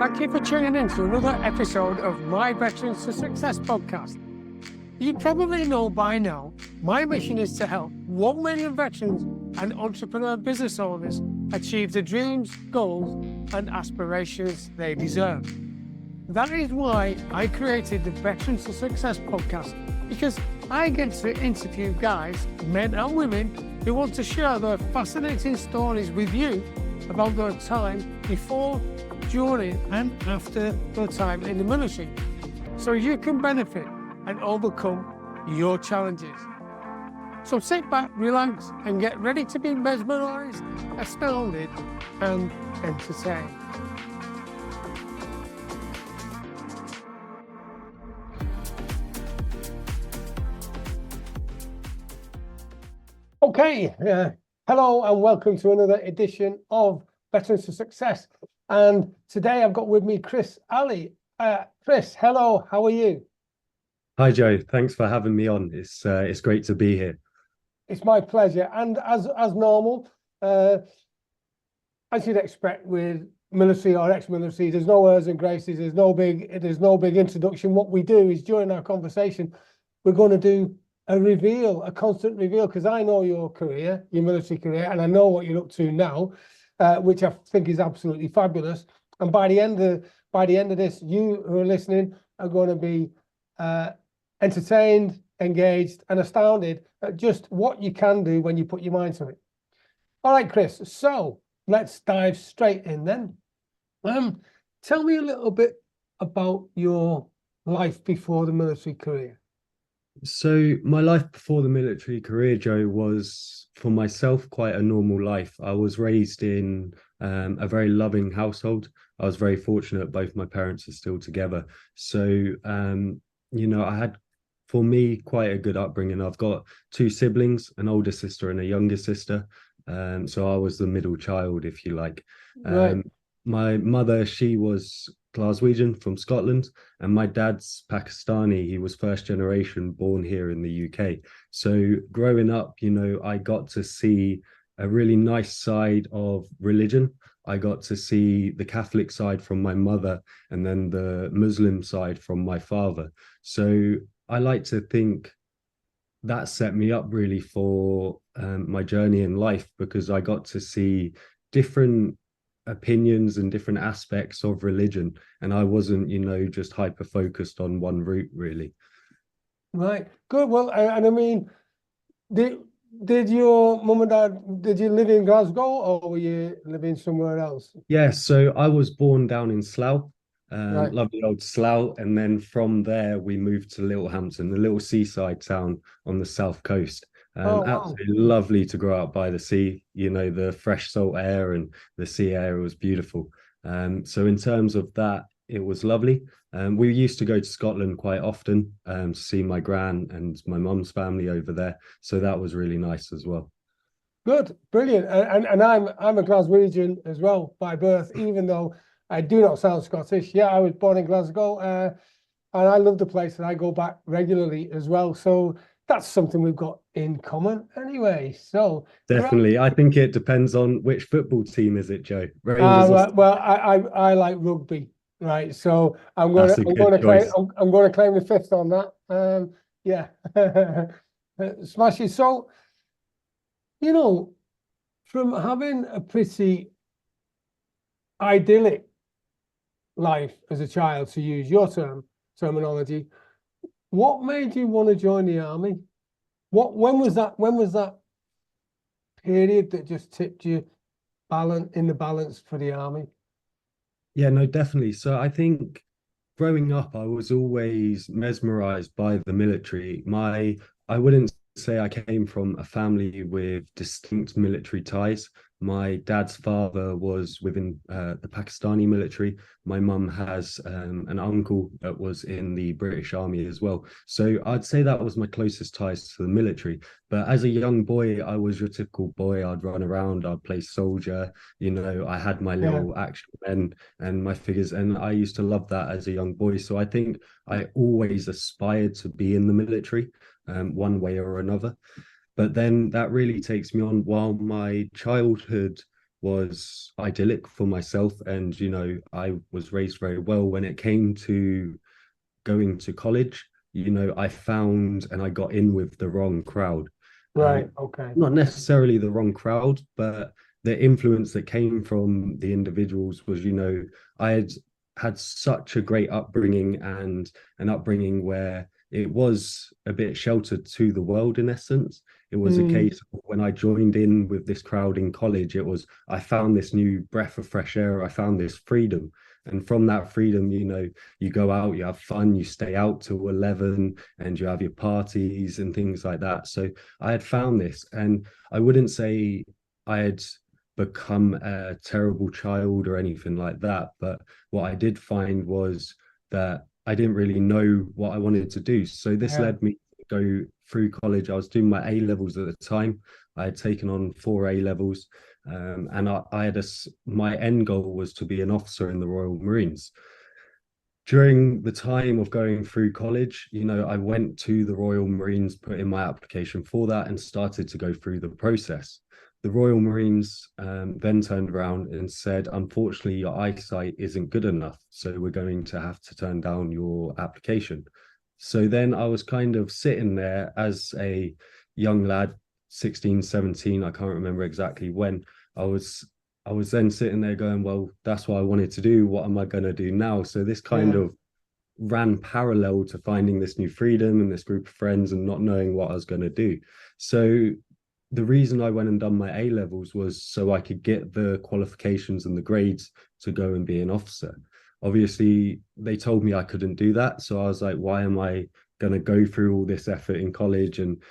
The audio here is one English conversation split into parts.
Thank you for tuning in to another episode of my Veterans to Success podcast. You probably know by now, my mission is to help 1 million veterans and entrepreneur business owners achieve the dreams, goals, and aspirations they deserve. That is why I created the Veterans to Success podcast, because I get to interview guys, men and women, who want to share their fascinating stories with you about their time before, during and after their time in the military, so you can benefit and overcome your challenges. So sit back, relax, and get ready to be mesmerized, astounded, and entertained. Okay, hello and welcome to another edition of Veterans to Success. And today I've got with me Chris Ali. Chris, hello, how are you? Hi, Joe. Thanks for having me on. It's great to be here. It's my pleasure. And as normal, as you'd expect with military or ex-military, there's no airs and graces. There's no big introduction. What we do is during our conversation, we're going to do a constant reveal, because I know your career, your military career, and I know what you're up to now, which I think is absolutely fabulous. And by the end of this, you who are listening are going to be entertained, engaged, and astounded at just what you can do when you put your mind to it. All right, Chris. So let's dive straight in then. Tell me a little bit about your life before the military career. So my life before the military career, Joe, was for myself quite a normal life. I was raised in a very loving household. I was very fortunate both my parents are still together. So, I had, for me, quite a good upbringing. I've got 2 siblings, an older sister and a younger sister. So I was the middle child, if you like. Right. My mother, she was Glaswegian from Scotland, and my dad's Pakistani. He was first generation, born here in the UK. So growing up, I got to see a really nice side of religion. I got to see the Catholic side from my mother, and then the Muslim side from my father. So I like to think that set me up really for my journey in life, because I got to see different opinions and different aspects of religion, and I wasn't just hyper focused on one route really. Right, good. Well, and I mean, did your mum and dad, did you live in Glasgow or were you living somewhere else? Yeah, so I was born down in Slough, Right. lovely old Slough, and then from there we moved to Littlehampton, a little seaside town on the south coast. Oh, wow. Absolutely lovely to grow up by the sea. The fresh salt air and the sea air was beautiful. So in terms of that, it was lovely. We used to go to Scotland quite often to see my gran and my mum's family over there. So that was really nice as well. Good, brilliant. And I'm a Glaswegian as well by birth, even though I do not sound Scottish. Yeah, I was born in Glasgow, and I love the place, and I go back regularly as well. So that's something we've got in common anyway. So definitely, I think it depends on which football team is it, Joe? Rangers well, I like rugby, right? So I'm going That's a good choice. I'm going to claim the fifth on that. Yeah, smashing. So, from having a pretty idyllic life as a child, to use your terminology, what made you want to join the army? When was that period that just tipped you in the balance for the army? Yeah, no, definitely. So I think growing up, I was always mesmerized by the military. I wouldn't say I came from a family with distinct military ties. My dad's father was within the Pakistani military. My mum has an uncle that was in the British Army as well. So I'd say that was my closest ties to the military. But as a young boy, I was your typical boy. I'd run around, I'd play soldier. I had my little action men and my figures, and I used to love that as a young boy. So I think I always aspired to be in the military, one way or another. But then that really takes me on while my childhood was idyllic for myself. And, I was raised very well. When it came to going to college, I found and I got in with the wrong crowd. Right. Okay. Not necessarily the wrong crowd, but the influence that came from the individuals was, I had such a great upbringing, and an upbringing where it was a bit sheltered to the world in essence. It was a Mm, case of when I joined in with this crowd in college, it was I found this new breath of fresh air, I found this freedom. And from that freedom, you go out, you have fun, you stay out till 11 and you have your parties and things like that. So I had found this, and I wouldn't say I had become a terrible child or anything like that. But what I did find was that I didn't really know what I wanted to do. So this yeah. led me to go through college. I was doing my A levels at the time. I had taken on 4 A levels, and I had my end goal was to be an officer in the Royal Marines. During the time of going through college, I went to the Royal Marines, put in my application for that, and started to go through the process. The Royal Marines then turned around and said, unfortunately, your eyesight isn't good enough, so we're going to have to turn down your application. So then I was kind of sitting there as a young lad, 16, 17, I can't remember exactly when. I was I was then sitting there going, well, that's what I wanted to do. What am I going to do now? So this kind Yeah. of ran parallel to finding this new freedom and this group of friends and not knowing what I was going to do. So the reason I went and done my A levels was so I could get the qualifications and the grades to go and be an officer. Obviously, they told me I couldn't do that. So I was like, why am I going to go through all this effort in college and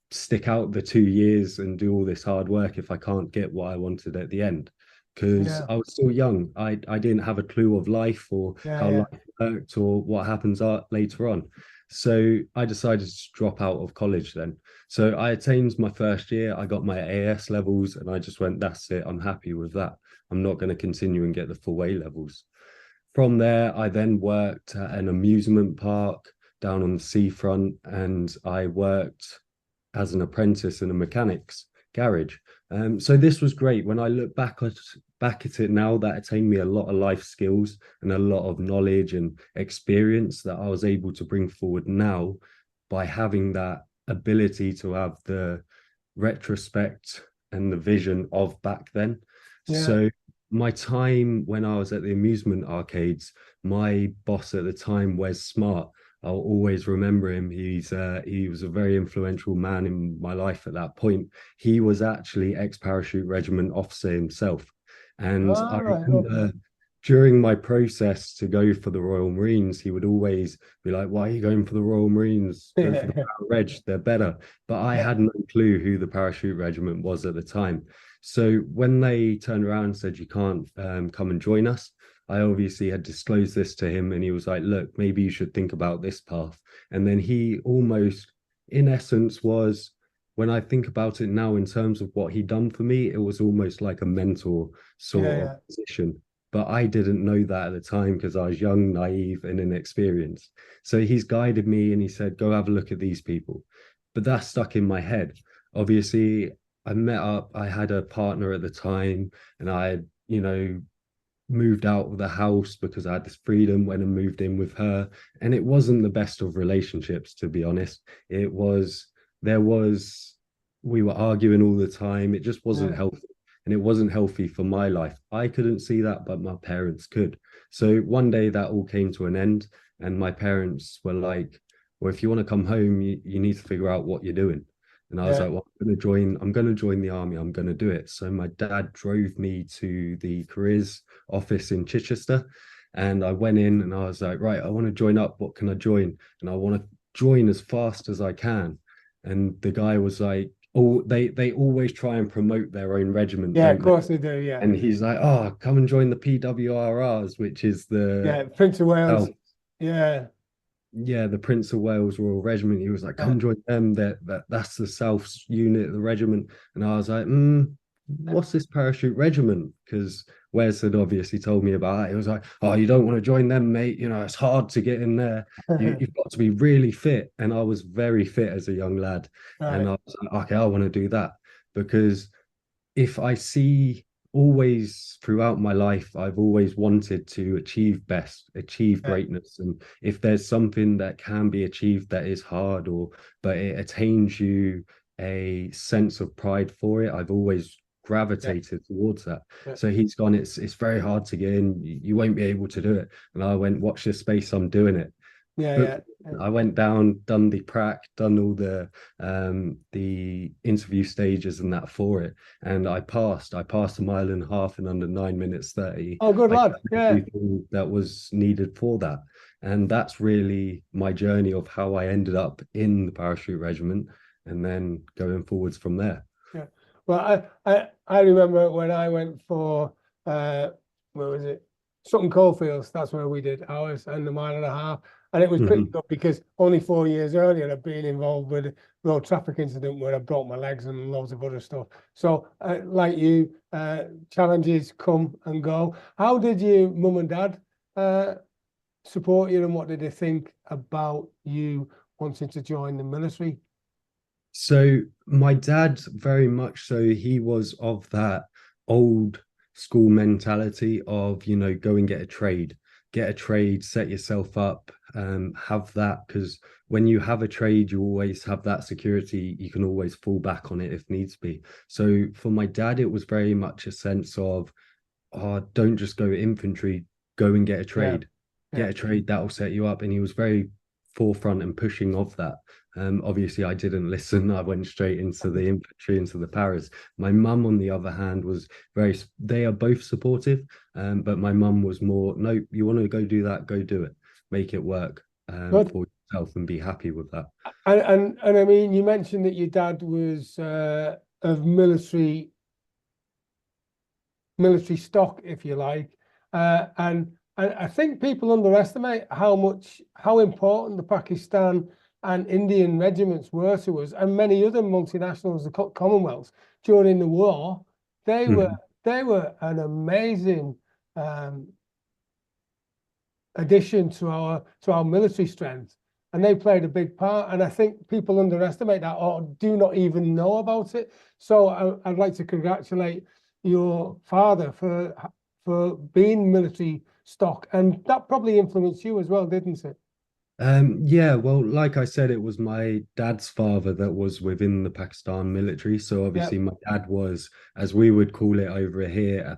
stick out the 2 years and do all this hard work if I can't get what I wanted at the end? Because Yeah. I was still young. I didn't have a clue of life or Yeah. how Yeah. life worked or what happens later on. So I decided to drop out of college then. So I attained my first year. I got my AS levels, and I just went, that's it. I'm happy with that. I'm not going to continue and get the full A levels. From there, I then worked at an amusement park down on the seafront, and I worked as an apprentice in a mechanic's garage. So this was great. When I look back at it now, that attained me a lot of life skills and a lot of knowledge and experience that I was able to bring forward now by having that ability to have the retrospect and the vision of back then. Yeah. So my time when I was at the amusement arcades, my boss at the time, Wes Smart, I'll always remember him. He was a very influential man in my life at that point. He was actually ex-parachute regiment officer himself. And I All right. Okay. remember during my process to go for the Royal Marines, he would always be like, why are you going for the Royal Marines? Go for the Yeah. Para Reg, they're better. But I Yeah. had no clue who the parachute regiment was at the time. So when they turned around and said, you can't come and join us, I obviously had disclosed this to him, and he was like, look, maybe you should think about this path. And then he almost, in essence, was, when I think about it now in terms of what he'd done for me, it was almost like a mentor Yeah. sort of Yeah. position. But I didn't know that at the time because I was young, naive, and inexperienced. So he's guided me and he said, go have a look at these people. But that stuck in my head. Obviously, I met up, I had a partner at the time, and I had, moved out of the house because I had this freedom, went and moved in with her. And it wasn't the best of relationships, to be honest. It was, there was, we were arguing all the time. It just wasn't Yeah. healthy. And it wasn't healthy for my life. I couldn't see that, but my parents could. So one day that all came to an end. And my parents were like, well, if you want to come home, you need to figure out what you're doing. And I was Yeah. like, well, I'm going to join the army. I'm going to do it. So my dad drove me to the careers office in Chichester. And I went in and I was like, right, I want to join up. What can I join? And I want to join as fast as I can. And the guy was like, oh, they always try and promote their own regiment, Yeah. Of don't they? course they do. Yeah. And he's like, oh, come and join the PWRRs, which is Yeah. Prince of Wales. oh, Yeah. the Prince of Wales Royal Regiment. He was like, Yeah. come join them. That's the South unit of the regiment. And I was like, what's this parachute regiment? Because Wes had obviously told me about it. He was like, oh, you don't want to join them, mate. It's hard to get in there. You've got to be really fit. And I was very fit as a young lad. And Right. I was like, okay, I want to do that. Because if I see always throughout my life, I've always wanted to achieve best, achieve Yeah, greatness. And if there's something that can be achieved that is hard, or but it attains you a sense of pride for it, I've always yeah, gravitated towards that. yeah, So he's gone, it's very hard to get in, you won't be able to do it. And I went, watch this space, I'm doing it. yeah, Booked. yeah, yeah. I went down, done the prac, done all the interview stages and that for it, and I passed. I passed a mile and a half in under 9 minutes 30. Oh, good I lad. done Yeah, everything that was needed for that, and that's really my journey of how I ended up in the parachute regiment, and then going forwards from there. yeah. Well, I remember when I went for where was it? Sutton Coldfields. That's where we did ours, and the mile and a half. And it was pretty Mhm. good because only 4 years earlier I'd been involved with a road traffic incident where I broke my legs and loads of other stuff. So, like you, challenges come and go. How did your mum and dad support you, and what did they think about you wanting to join the military? So my dad, very much so, he was of that old school mentality of, go and get a trade, set yourself up, have that, because when you have a trade, you always have that security. You can always fall back on it if needs be. So for my dad, it was very much a sense of, oh, don't just go infantry, go and get a Yeah, trade. yeah. Get a trade that'll set you up. And he was very forefront and pushing of that. Obviously, I didn't listen. I went straight into the infantry, into the paras. My mum, on the other hand, was they are both supportive, but my mum was more, no, you want to go do that, go do it, make it work Good. for yourself and be happy with that. And I mean, you mentioned that your dad was of military stock, if you like, and I think people underestimate how important the Pakistan and Indian regiments were to us, and many other multinationals, the Commonwealths during the war. They were Mhm. they were an amazing um, addition to our military strength, and they played a big part. And I think people underestimate that or do not even know about it. So I'd like to congratulate your father for being military stock, and that probably influenced you as well, didn't it? Yeah, well, like I said, it was my dad's father that was within the Pakistan military. So Yeah, obviously my dad was, as we would call it over here, a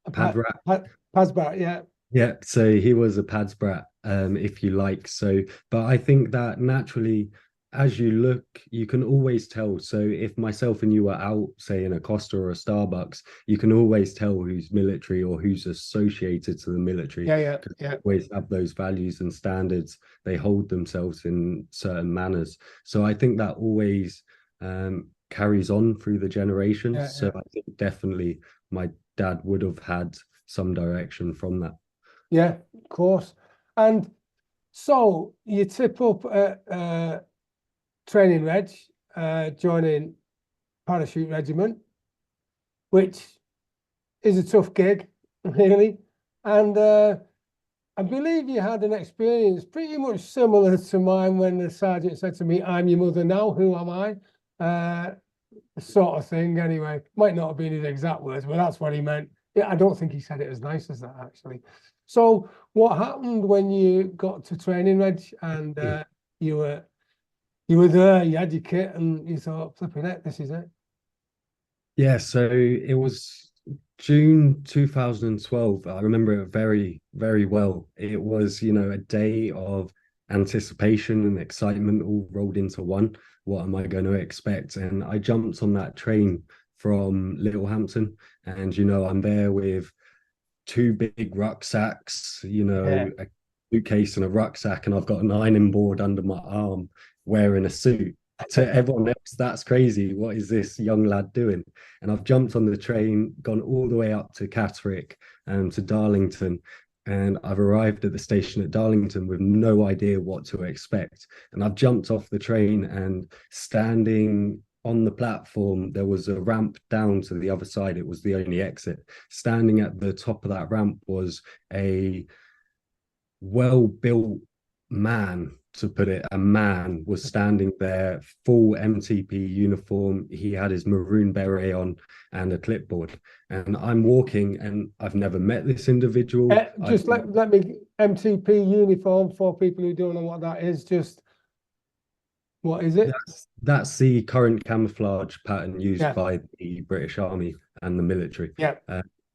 a padrat. Pasbat, yeah, Yeah, so he was a pads brat, if you like. So, but I think that naturally, as you look, you can always tell. So, if myself and you are out, say in a Costa or a Starbucks, you can always tell who's military or who's associated to the military, yeah, yeah, because they yeah, always have those values and standards. They hold themselves in certain manners. So, I think that always carries on through the generations. yeah, So, yeah, I think definitely my dad would have had some direction from that. yeah, of course. And so you tip up at training reg, joining Parachute Regiment, which is a tough gig, really. And I believe you had an experience pretty much similar to mine when the sergeant said to me, "I'm your mother now, who am I?" Sort of thing, anyway. Might not have been his exact words, but that's what he meant. Yeah, I don't think he said it as nice as that, actually. So, what happened when you got to training, Reg, and you were you were there, you had your kit, and you thought, flipping it, this is it. Yeah, so it was June 2012. I remember it very, very well. It was, a day of anticipation and excitement all rolled into one. What am I going to expect? And I jumped on that train from Littlehampton, and I'm there with two big rucksacks, Yeah, a suitcase and a rucksack, and I've got an ironing board under my arm, wearing a suit. To everyone else, that's crazy. What is this young lad doing? And I've jumped on the train, gone all the way up to Catterick and to Darlington. And I've arrived at the station at Darlington with no idea what to expect. And I've jumped off the train, and standing on the platform, there was a ramp down to the other side. It was the only exit. Standing at the top of that ramp was a well built man, to put it, a man was standing there, full MTP uniform. He had his maroon beret on and a clipboard. And I'm walking, and I've never met this individual. Just let me MTP uniform for people who don't know what that is. Just what is it? That's the current camouflage pattern used Yeah, by the British Army and the military. yeah.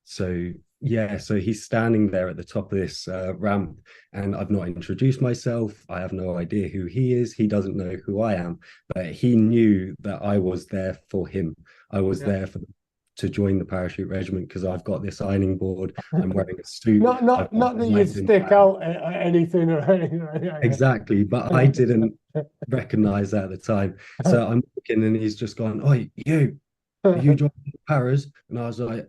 So yeah, so he's standing there at the top of this ramp, and I've not introduced myself. I have no idea who he is. He doesn't know who I am, but he knew that I was there for him. I was there to join the Parachute Regiment because I've got this ironing board. I'm wearing a suit. Not that you stick out at anything or anything. Exactly, but I didn't recognize that at the time. So I'm looking, and he's just gone, "Oh, you joined the Paras?" And I was like,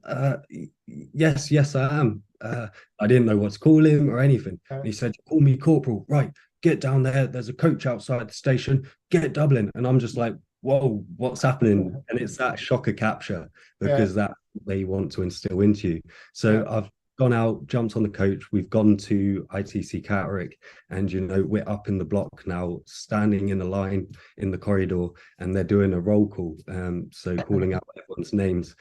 yes, I am. I didn't know what to call him or anything. And he said, "Call me Corporal." Right, get down there. There's a coach outside the station. Get Dublin. And I'm just like, whoa, what's happening? And it's that shocker capture because that's what they want to instill into you. So I've gone out, jumped on the coach. We've gone to ITC Catterick, and we're up in the block now, standing in a line in the corridor, and they're doing a roll call. So calling out everyone's names.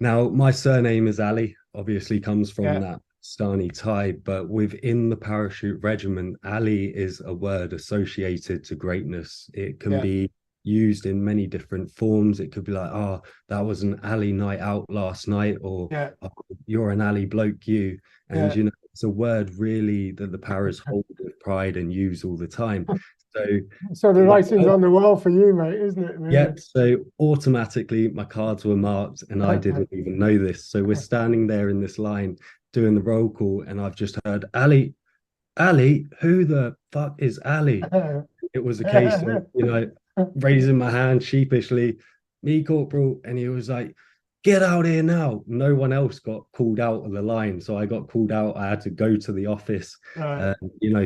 Now, my surname is Ali, obviously comes from that Pakistani tie, but within the Parachute Regiment, Ali is a word associated to greatness. It can be used in many different forms. It could be like, "Oh, that was an alley night out last night," or "Oh, you're an alley bloke, you." And it's a word really that the Paras hold with pride and use all the time. So the writing's on the wall for you, mate, isn't it? Really? Yeah, so automatically my cards were marked, and I didn't even know this. So we're standing there in this line doing the roll call, and I've just heard, "Ali, Ali, who the fuck is Ali?" It was a case of, raising my hand sheepishly, "Me, Corporal." And he was like, "Get out here now." No one else got called out of the line. So I got called out. I had to go to the office.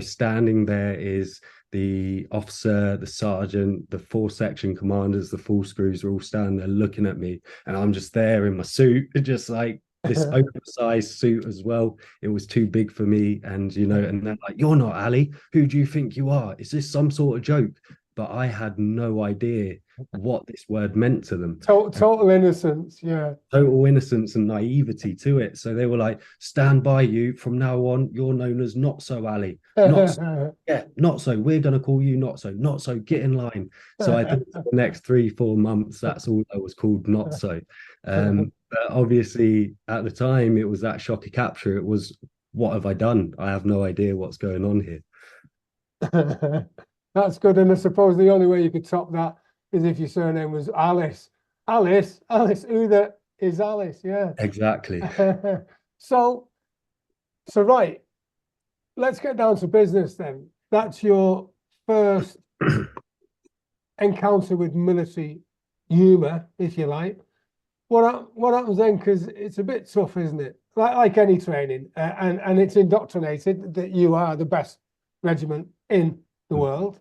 Standing there is the officer, the sergeant, the four section commanders, the full screws are all standing there looking at me. And I'm just there in my suit, just like this oversized suit as well. It was too big for me. And, and they're like, "You're not Ali. Who do you think you are? Is this some sort of joke?" But I had no idea what this word meant to them. Total innocence, total innocence and naivety to it. So they were like, "Stand by you from now on. You're known as Not So Ali. Not so. Yeah, Not So. We're gonna call you Not So. Not So. Get in line." So I think for the next 3-4 months, that's all I was called, Not So. But obviously at the time, it was that shock of capture. It was, what have I done? I have no idea what's going on here. That's good. And I suppose the only way you could top that is if your surname was Alice. Alice, who the is Alice? Yeah. Exactly. So right, let's get down to business then. That's your first encounter with military humor, if you like. What happens then? Because it's a bit tough, isn't it? Like any training, and it's indoctrinated that you are the best regiment in the world,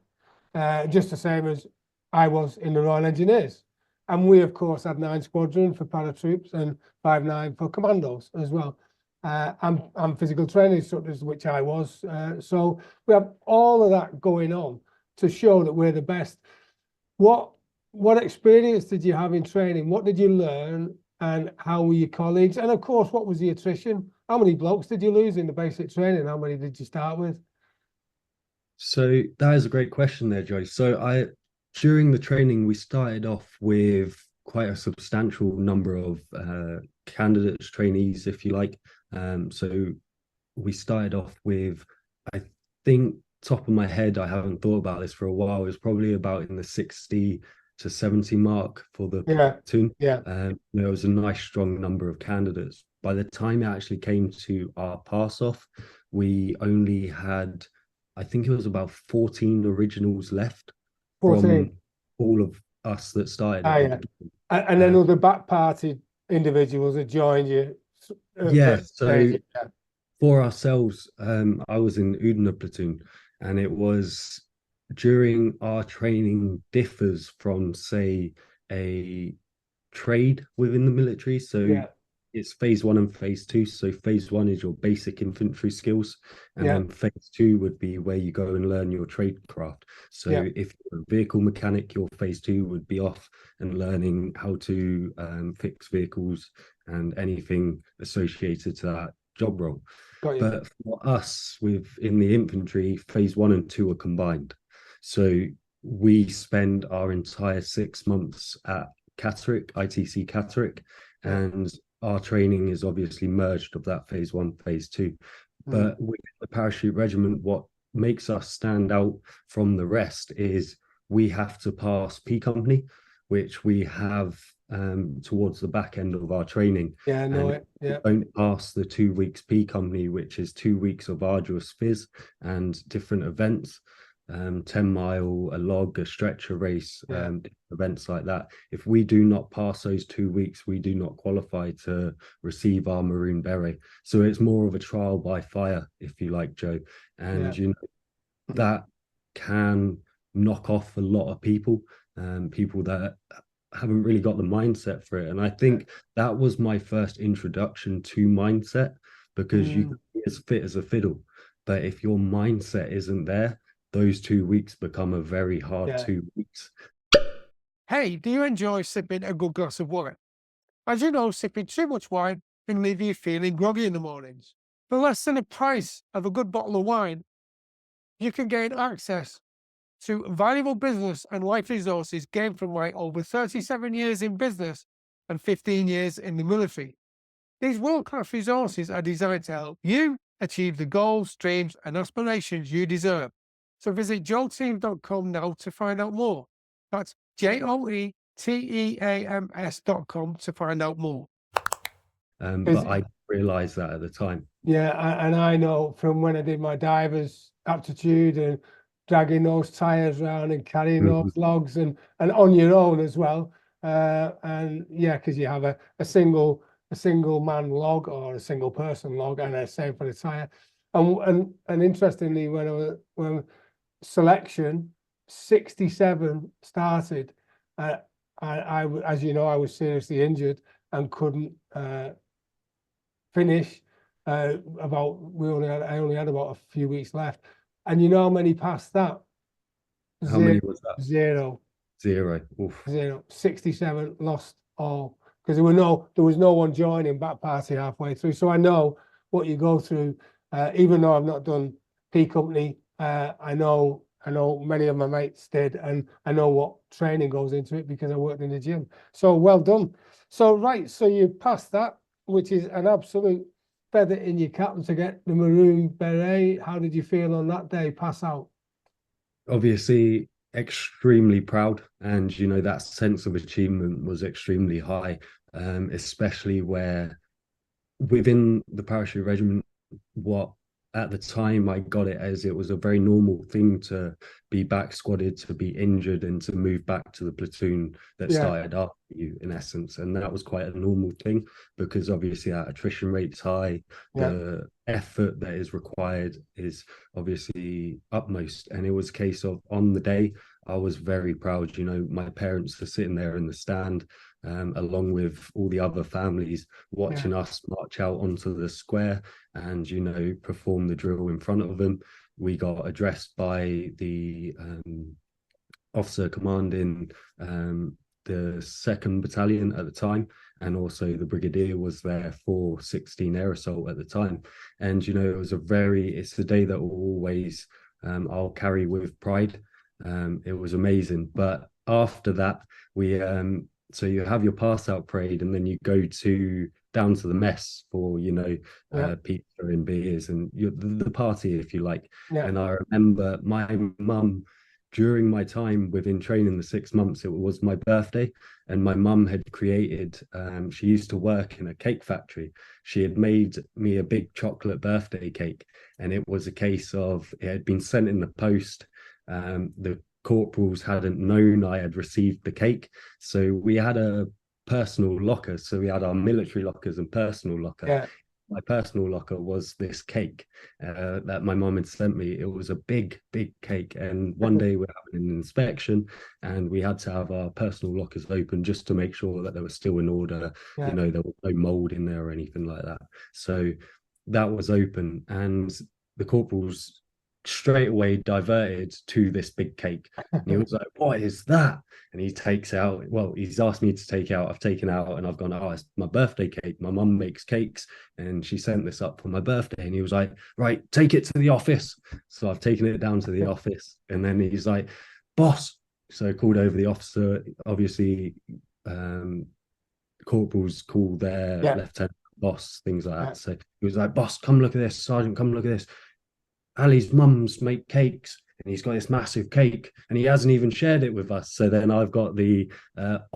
just the same as I was in the Royal Engineers. And we, of course, had 9 Squadron for paratroops and 5-9 for commandos as well. And physical training instructors, which I was. So we have all of that going on to show that we're the best. What experience did you have in training? What did you learn? And how were your colleagues? And of course, what was the attrition? How many blokes did you lose in the basic training? How many did you start with? So that is a great question there, Joyce. So during the training, we started off with quite a substantial number of candidates, trainees, if you like. So we started off with, I think, top of my head, I haven't thought about this for a while. It was probably about in the 60 to 70 mark for the platoon. It was a nice, strong number of candidates. By the time it actually came to our pass off, we only had, I think it was about 14 originals left 14. From all of us that started. And then other back party individuals that joined you. So for ourselves, I was in Udina platoon, and it was during our training differs from, say, a trade within the military. So it's phase one and phase two. So phase one is your basic infantry skills, and Yeah, then phase two would be where you go and learn your trade craft. So yeah, if you're a vehicle mechanic, your phase two would be off and learning how to fix vehicles and anything associated to that job role. got you. But for us, with in the infantry, phase one and two are combined. So we spend our entire 6 months at Catterick, ITC Catterick, Yeah. and our training is obviously merged of that phase one, phase two. Mm. But with the Parachute Regiment, what makes us stand out from the rest is we have to pass P Company, which we have towards the back end of our training. Yeah, I know And it. we Yeah, don't pass the 2 weeks P Company, which is 2 weeks of arduous phys and different events, 10 mile, a log, a stretcher race, yeah. events like that. If we do not pass those 2 weeks, we do not qualify to receive our maroon beret. So it's more of a trial by fire, if you like, Joe. Yeah. And you know that can knock off a lot of people, people that haven't really got the mindset for it. And I think that was my first introduction to mindset, because you Mm. can be as fit as a fiddle, but if your mindset isn't there, those 2 weeks become a very hard Yeah. 2 weeks. Hey, do you enjoy sipping a good glass of wine? As you know, sipping too much wine can leave you feeling groggy in the mornings. For less than the price of a good bottle of wine, you can gain access to valuable business and life resources gained from my over 37 years in business and 15 years in the military. These world class resources are designed to help you achieve the goals, dreams, and aspirations you deserve. So visit joelteam.com now to find out more. That's JOETEAMS.com to find out more. But I realized that at the time. Yeah, and I know from when I did my diver's aptitude and dragging those tires around and carrying Mhm. those logs and on your own as well. And yeah, because you have a single man log or a single person log, and the same for the tire. And interestingly, when selection 67 started, as you know, I was seriously injured and couldn't finish. I only had about a few weeks left, and you know how many passed that? How Zero, many was that? zero, Zero. Oof. zero. 67 lost all because there was no one joining back party halfway through. So I know what you go through. Even though I've not done P Company, I know many of my mates did, and I know what training goes into it because I worked in the gym. So well done. So right, so you passed that, which is an absolute feather in your cap, and to get the maroon beret. How did you feel on that day? Pass out. Obviously extremely proud, and you know that sense of achievement was extremely high, especially where within the parachute regiment, what at the time I got it as it was a very normal thing to be back squadded, to be injured, and to move back to the platoon that Yeah, started after you, in essence. And that was quite a normal thing, because obviously our attrition rate's high, yeah, the effort that is required is obviously utmost. And it was a case of, on the day, I was very proud. You know, my parents are sitting there in the stand, along with all the other families, yeah, watching us march out onto the square and, you know, perform the drill in front of them. We got addressed by the officer commanding the 2nd Battalion at the time, and also the brigadier was there for 16 air assault at the time. And you know, it's a day that will always I'll carry with pride. It was amazing. But after that, we so you have your pass out parade, and then you go to down to the mess for, you know, yeah, pizza and beers and the party, if you like. yeah, And I remember my mum, during my time within training, the 6 months, it was my birthday, and my mum had created, she used to work in a cake factory. She had made me a big chocolate birthday cake, and it was a case of, it had been sent in the post. The corporals hadn't known I had received the cake, so we had a personal locker. So we had our military lockers and personal locker. yeah. my personal locker was this cake that my mum had sent me. It was a big, big cake. And one day we're having an inspection and we had to have our personal lockers open just to make sure that they were still in order. Yeah. You know, there was no mold in there or anything like that. So that was open, and the corporal's straight away diverted to this big cake. And he was like, "What is that?" And he takes out, well, he's asked me to take out. I've taken out and I've gone, "Oh, it's my birthday cake. My mum makes cakes and she sent this up for my birthday." And he was like, "Right, take it to the office." So I've taken it down to the office. And then he's like, "Boss." So I called over the officer. Obviously, corporals call their lieutenant boss, things like that. So he was like, "Boss, come look at this. Sergeant, come look at this. Ali's mums make cakes and he's got this massive cake and he hasn't even shared it with us." So then I've got the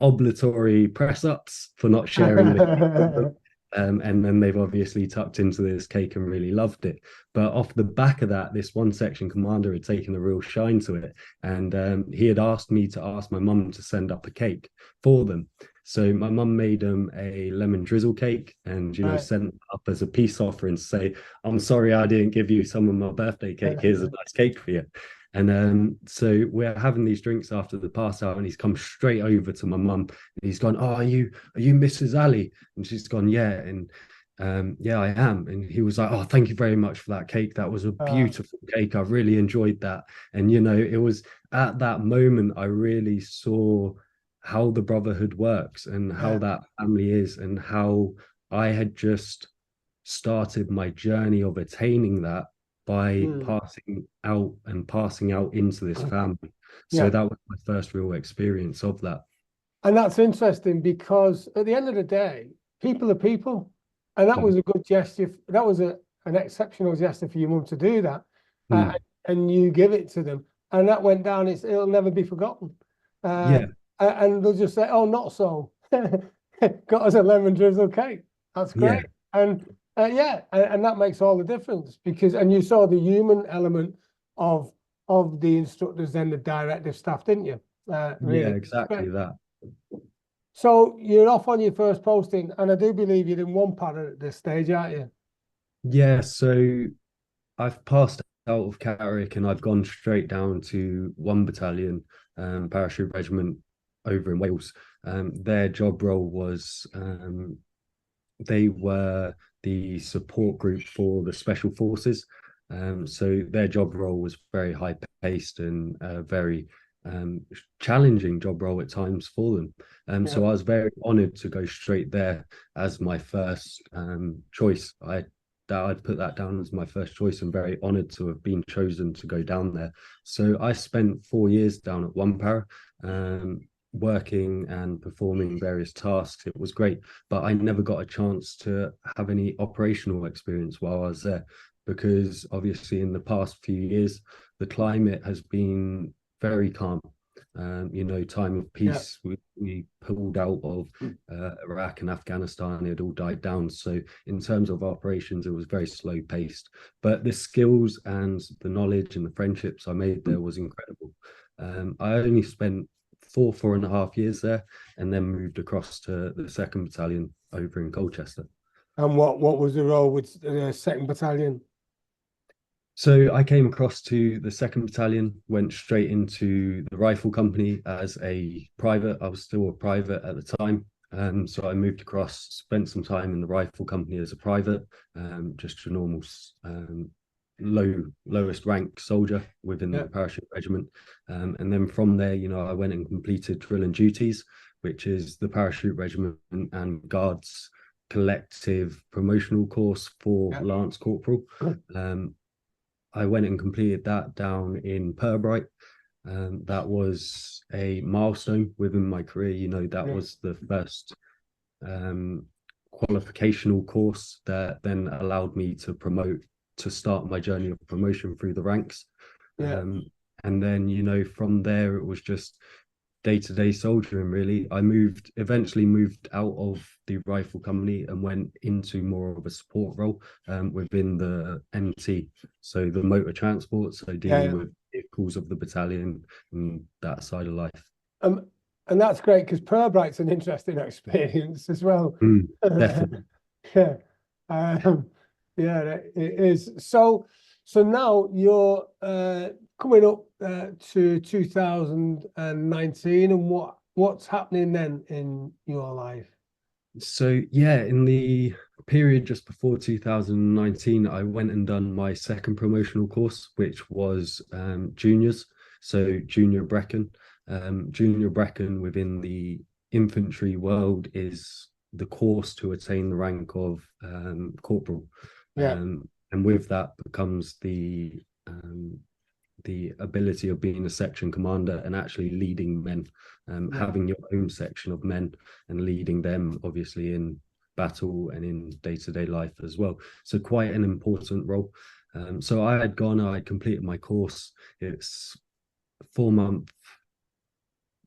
obligatory press ups for not sharing the and then they've obviously tucked into this cake and really loved it. But off the back of that, this one section commander had taken a real shine to it, and he had asked me to ask my mum to send up a cake for them. So my mum made them a lemon drizzle cake and, you know, sent up as a peace offering to say, "I'm sorry I didn't give you some of my birthday cake. Here's a nice cake for you." And so we're having these drinks after the pass out, and he's come straight over to my mum and he's gone, "Oh, are you Mrs. Ali?" And she's gone, "Yeah." And yeah, I am. And he was like, "Oh, thank you very much for that cake. That was a beautiful cake. I really enjoyed that." And, you know, it was at that moment I really saw how the brotherhood works and how that family is, and how I had just started my journey of attaining that by passing out into this family. So that was my first real experience of that. And that's interesting because at the end of the day, people are people. And that was a good gesture. That was an exceptional gesture for your mum to do that. And you give it to them. And that went down. It'll never be forgotten. And they'll just say, "Oh, not so." Got us a lemon drizzle cake. That's great. And and that makes all the difference because, and you saw the human element of the instructors and the directive staff, didn't you? Really. Yeah, exactly that. So you're off on your first posting, and I do believe you're in one para at this stage, aren't you? Yeah, so I've passed out of Catterick and I've gone straight down to 1 battalion, Parachute Regiment over in Wales. Their job role was they were the support group for the special forces. So their job role was very high paced and very challenging job role at times for them. So I was very honored to go straight there as my first choice. I'd put that down as my first choice, and very honored to have been chosen to go down there. So I spent 4 years down at 1 para, working and performing various tasks. It was great, but I never got a chance to have any operational experience while I was there, because obviously in the past few years the climate has been very calm. You know, time of peace, we pulled out of Iraq and Afghanistan. It all died down. So in terms of operations, it was very slow paced, but the skills and the knowledge and the friendships I made there was incredible. I only spent 4.5 years there, and then moved across to the 2nd Battalion over in Colchester. And what was the role with the 2nd Battalion? So I came across to the 2nd Battalion, went straight into the rifle company as a private. I was still a private at the time. So I moved across, spent some time in the rifle company as a private, just a normal lowest rank soldier within the Parachute Regiment. And then from there, you know, I went and completed drill and duties, which is the Parachute Regiment and Guards collective promotional course for Lance Corporal. I went and completed that down in Purbright. That was a milestone within my career. You know, that was the first qualificational course that then allowed me to start my journey of promotion through the ranks. And then, you know, from there it was just day-to-day soldiering, really. I eventually moved out of the rifle company and went into more of a support role within the MT, so the motor transport, so dealing with vehicles of the battalion and that side of life. And that's great, because Purbright's an interesting experience as well. Definitely. Um, yeah, it is. So now you're coming up to 2019, and what's happening then in your life? So yeah, in the period just before 2019, I went and done my second promotional course, which was juniors. So junior Brecon. Junior Brecon within the infantry world is the course to attain the rank of corporal. Yeah, And with that becomes the ability of being a section commander and actually leading men, yeah, having your own section of men and leading them, obviously, in battle and in day-to-day life as well. So quite an important role. So I had completed my course. It's 4 month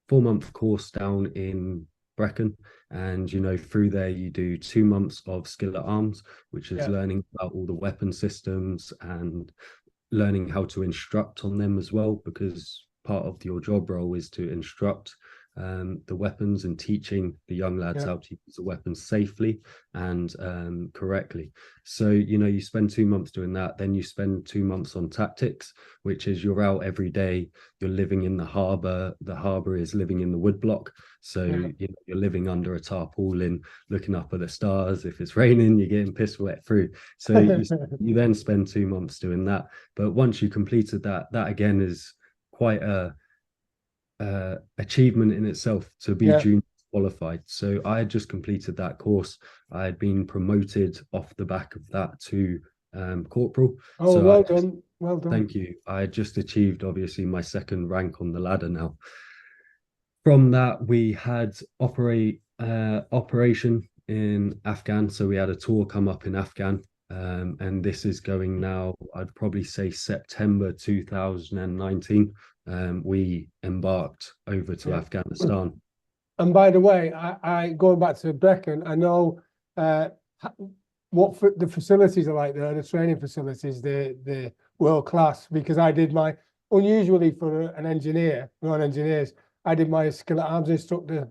4 month course down in Brecon. And through there you do 2 months of skill at arms, which is yeah. learning about all the weapon systems and learning how to instruct on them as well, because part of your job role is to instruct the weapons and teaching the young lads Yeah. how to use the weapons safely and correctly. So, you spend 2 months doing that. Then you spend 2 months on tactics, which is you're out every day. You're living in the harbour. The harbour is living in the woodblock. So, Yeah. you're living under a tarpaulin, looking up at the stars. If it's raining, you're getting pissed wet through. So you then spend 2 months doing that. But once you completed that, that again is quite a achievement in itself to be Yeah. junior qualified. So I had just completed that course. I had been promoted off the back of that to corporal. Oh, So well done. Well done. thank you. I had just achieved obviously my second rank on the ladder now. From that, we had operation in Afghan. So we had a tour come up in Afghan. And this is going now, I'd probably say September 2019. We embarked over to Yeah. Afghanistan. And by the way, I going back to Brecon, I know what the facilities are like there, the training facilities, the world class, because I did my, unusually for an engineer, non-engineers, I did my skill at arms instructor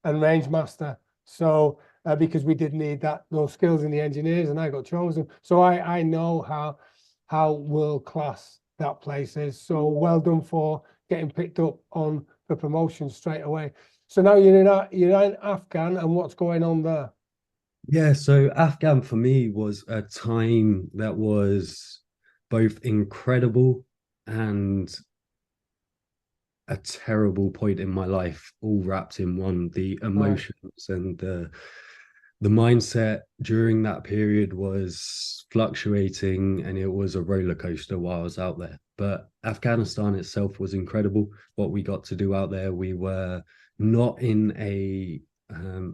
and range master. So because we did need those skills in the engineers, and I got chosen. So I know how world class that place is. So well done for getting picked up on the promotion straight away. So now you're in Afghan, and what's going on there? Yeah, so Afghan for me was a time that was both incredible and a terrible point in my life, all wrapped in one. The Right. emotions and the mindset during that period was fluctuating, and it was a roller coaster while I was out there. But Afghanistan itself was incredible. What we got to do out there, we were not in a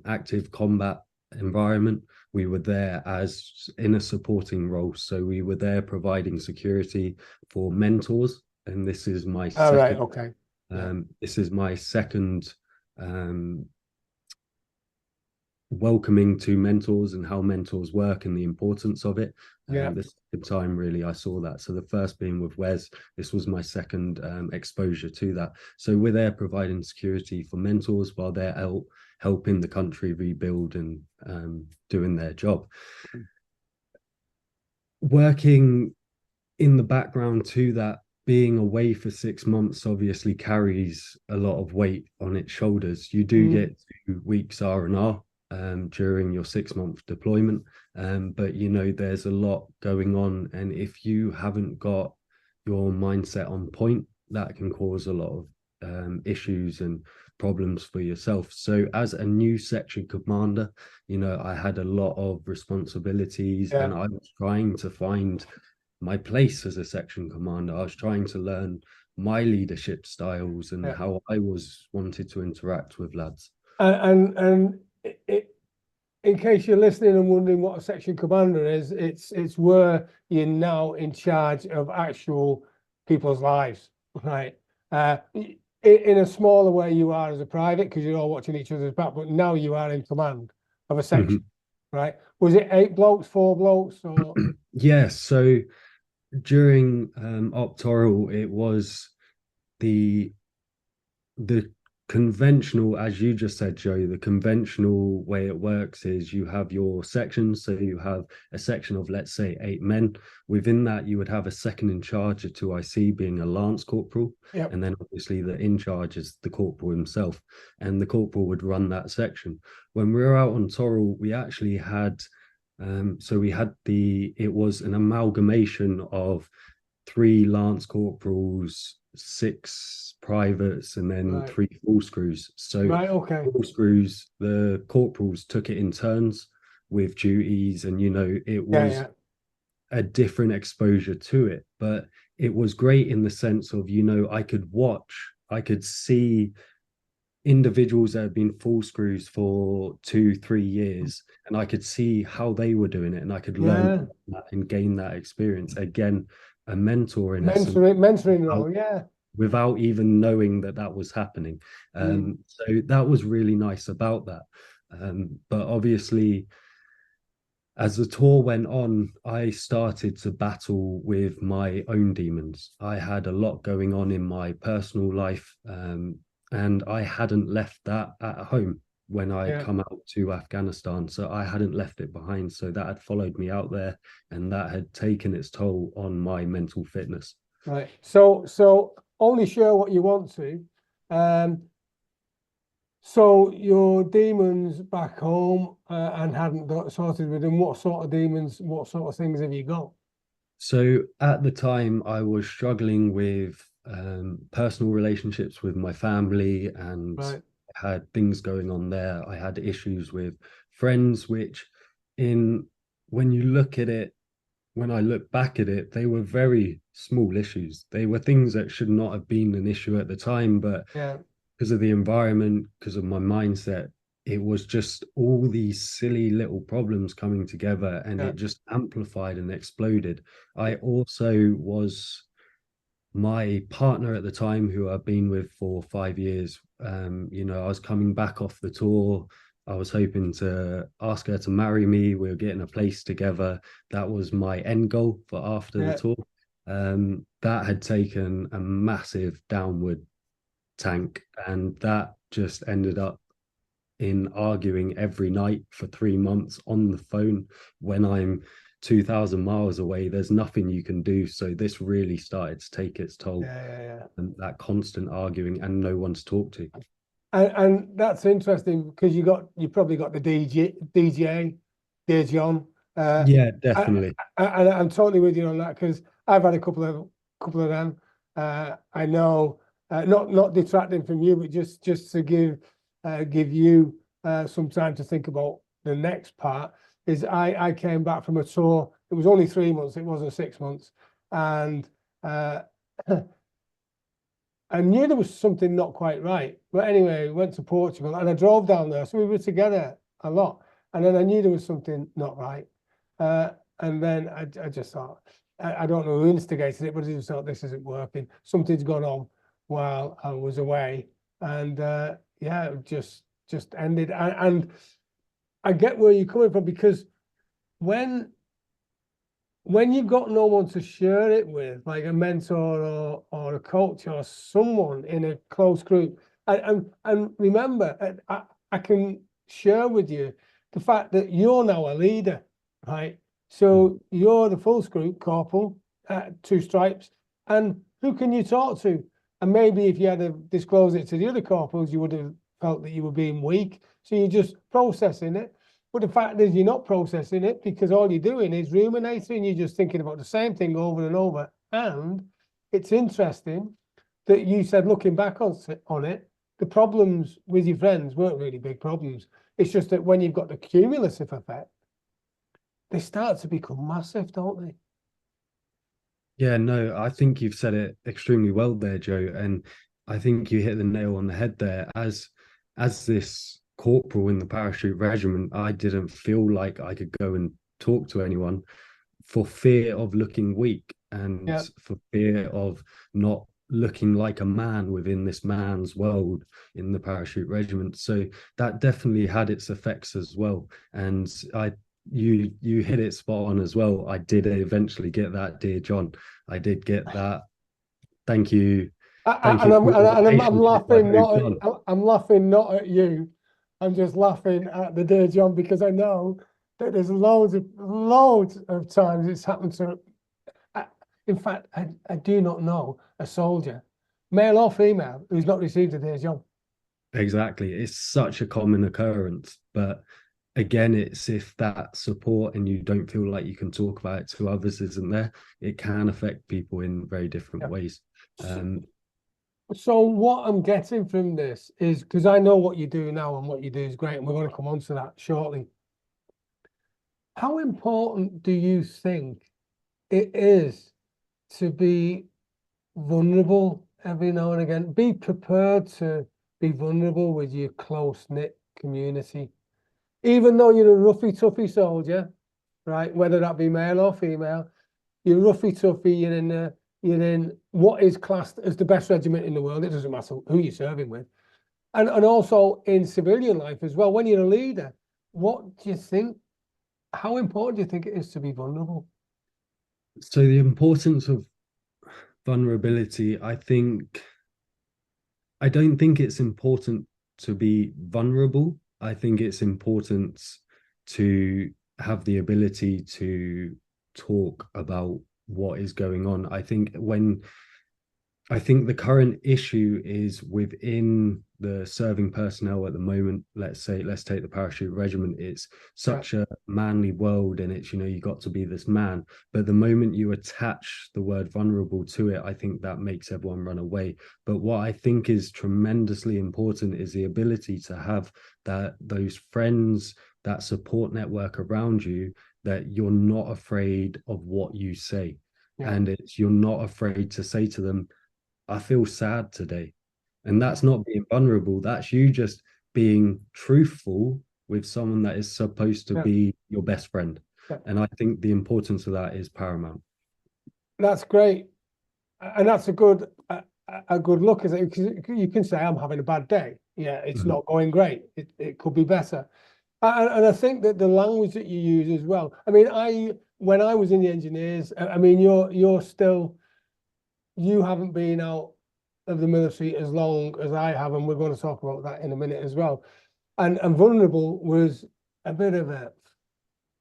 active combat environment. We were there as in a supporting role. So we were there providing security for mentors. And this is my All right. second Okay. Yeah. this is my second um, welcoming to mentors and how mentors work and the importance of it. Yeah. The second time, really, I saw that. So the first being with Wes, this was my second exposure to that. So we're there providing security for mentors while they're helping the country rebuild and doing their job. Working in the background to that, being away for 6 months obviously carries a lot of weight on its shoulders. You do Mm, get 2 weeks R&R during your 6 month deployment, but there's a lot going on, and if you haven't got your mindset on point, that can cause a lot of issues and problems for yourself. So as a new section commander, I had a lot of responsibilities, yeah. and I was trying to find my place as a section commander. I was trying to learn my leadership styles and Yeah. how I was wanted to interact with lads. And in case you're listening and wondering what a section commander is, it's where you're now in charge of actual people's lives, right? In a smaller way, you are as a private because you're all watching each other's back, but now you are in command of a section, right? Was it 8 blokes, 4 blokes, or Yeah, so during Optoral, it was the the conventional, as you just said, Joe, the conventional way it works is you have your sections. So you have a section of, let's say, 8 men. Within that, you would have a second in charge, a 2IC, being a lance corporal. Yep. And then obviously the in charge is the corporal himself. And the corporal would run that section. When we were out on Torrell, we actually had, so we had it was an amalgamation of 3 lance corporals, 6 privates, and then Right. 3 full screws. So Right. Okay. full screws, the corporals took it in turns with duties, and it Yeah. was Yeah. a different exposure to it. But it was great in the sense of, I could see individuals that have been full screws for 2-3 years, and I could see how they were doing it, and I could learn Yeah. that and gain that experience. Again, a mentor in essence, Mentoring without, role. Yeah. without even knowing that that was happening. So that was really nice about that. But obviously, as the tour went on, I started to battle with my own demons. I had a lot going on in my personal life, and I hadn't left that at home when I Yeah. come out to Afghanistan. So I hadn't left it behind. So that had followed me out there, and that had taken its toll on my mental fitness. Right. So only share what you want to. Um, so your demons back home and hadn't got sorted with them. What sort of demons? What sort of things have you got? So at the time, I was struggling with personal relationships with my family, and Right. had things going on there. I had issues with friends, which, in when you look at it, when I look back at it, they were very small issues. They were things that should not have been an issue at the time, but Yeah. because of the environment, because of my mindset, it was just all these silly little problems coming together, and Yeah. it just amplified and exploded. I also was my partner at the time, who I've been with for 5 years. I was coming back off the tour. I was hoping to ask her to marry me. We were getting a place together. That was my end goal for after the Yeah. tour. That had taken a massive downward tank, and that just ended up in arguing every night for 3 months on the phone when I'm 2,000 miles away. There's nothing you can do. So this really started to take its toll, Yeah. Yeah. Yeah. and that constant arguing and no one to talk to. And that's interesting because you probably got the DJ, Dear John. Yeah, I, definitely. I'm totally with you on that because I've had a couple of them. I know, not detracting from you, but just to give you some time to think about the next part. Is I came back from a tour. It was only 3 months. It wasn't 6 months, and I knew there was something not quite right. But anyway, went to Portugal and I drove down there. So we were together a lot. And then I knew there was something not right. And then I just thought, I don't know who instigated it, but I just thought this isn't working. Something's gone on while I was away. And yeah, it just ended. And I get where you're coming from because when you've got no one to share it with, like a mentor or a coach or someone in a close group, and remember, I can share with you the fact that you're now a leader, right? So you're the full group corporal, 2 stripes, and who can you talk to? And maybe if you had to disclose it to the other corporals, you would have felt that you were being weak. So you're just processing it. But the fact is, you're not processing it because all you're doing is ruminating. You're just thinking about the same thing over and over. And it's interesting that you said, looking back on it, the problems with your friends weren't really big problems. It's just that when you've got the cumulative effect, they start to become massive, don't they? Yeah, no, I think you've said it extremely well there, Joe. And I think you hit the nail on the head there. As this corporal in the parachute regiment, I didn't feel like I could go and talk to anyone for fear of looking weak, and Yeah. for fear of not looking like a man within this man's world in the parachute regiment. So that definitely had its effects as well. And you hit it spot on as well. I did eventually get that, Dear John. I did get that. Thank you. Thank And you for your I'm relationship. I laughing moved not on. I'm laughing not at you. I'm just laughing at the day, John, because I know that there's loads of times it's happened to. I, in fact, I do not know a soldier, male or female, who's not received a day's job. Exactly. It's such a common occurrence. But again, it's if that support and you don't feel like you can talk about it to others isn't there, it can affect people in very different Yeah. ways. Um, So what I'm getting from this is, because I know what you do now and what you do is great, and we're going to come on to that shortly. How important do you think it is to be vulnerable every now and again? Be prepared to be vulnerable with your close-knit community. Even though you're a roughy, toughy soldier, right? Whether that be male or female, you're roughy, toughy, you're in what is classed as the best regiment in the world. It doesn't matter who you're serving with. And also in civilian life as well, when you're a leader, what do you think? How important do you think it is to be vulnerable? so the importance of vulnerability, I don't think it's important to be vulnerable. I think it's important to have the ability to talk about what is going on. I think the current issue is within the serving personnel at the moment. Let's take the Parachute Regiment. It's Yeah, such a manly world, and it's, you got to be this man. But the moment you attach the word vulnerable to it, I think that makes everyone run away. But what I think is tremendously important is the ability to have those friends, that support network around you, that you're not afraid of what you say. yeah, And you're not afraid to say to them, I feel sad today. And yeah, that's not being vulnerable. That's you just being truthful with someone that is supposed to yeah, be your best friend. yeah. And I think the importance of that is paramount. That's great. And that's a good look, is it? Because you can say I'm having a bad day. Yeah, it's Mhm. not going great. It could be better. And I think that the language that you use as well. I mean, when I was in the engineers, I mean, you haven't been out of the military as long as I have, and we're going to talk about that in a minute as well. And vulnerable was a bit of a,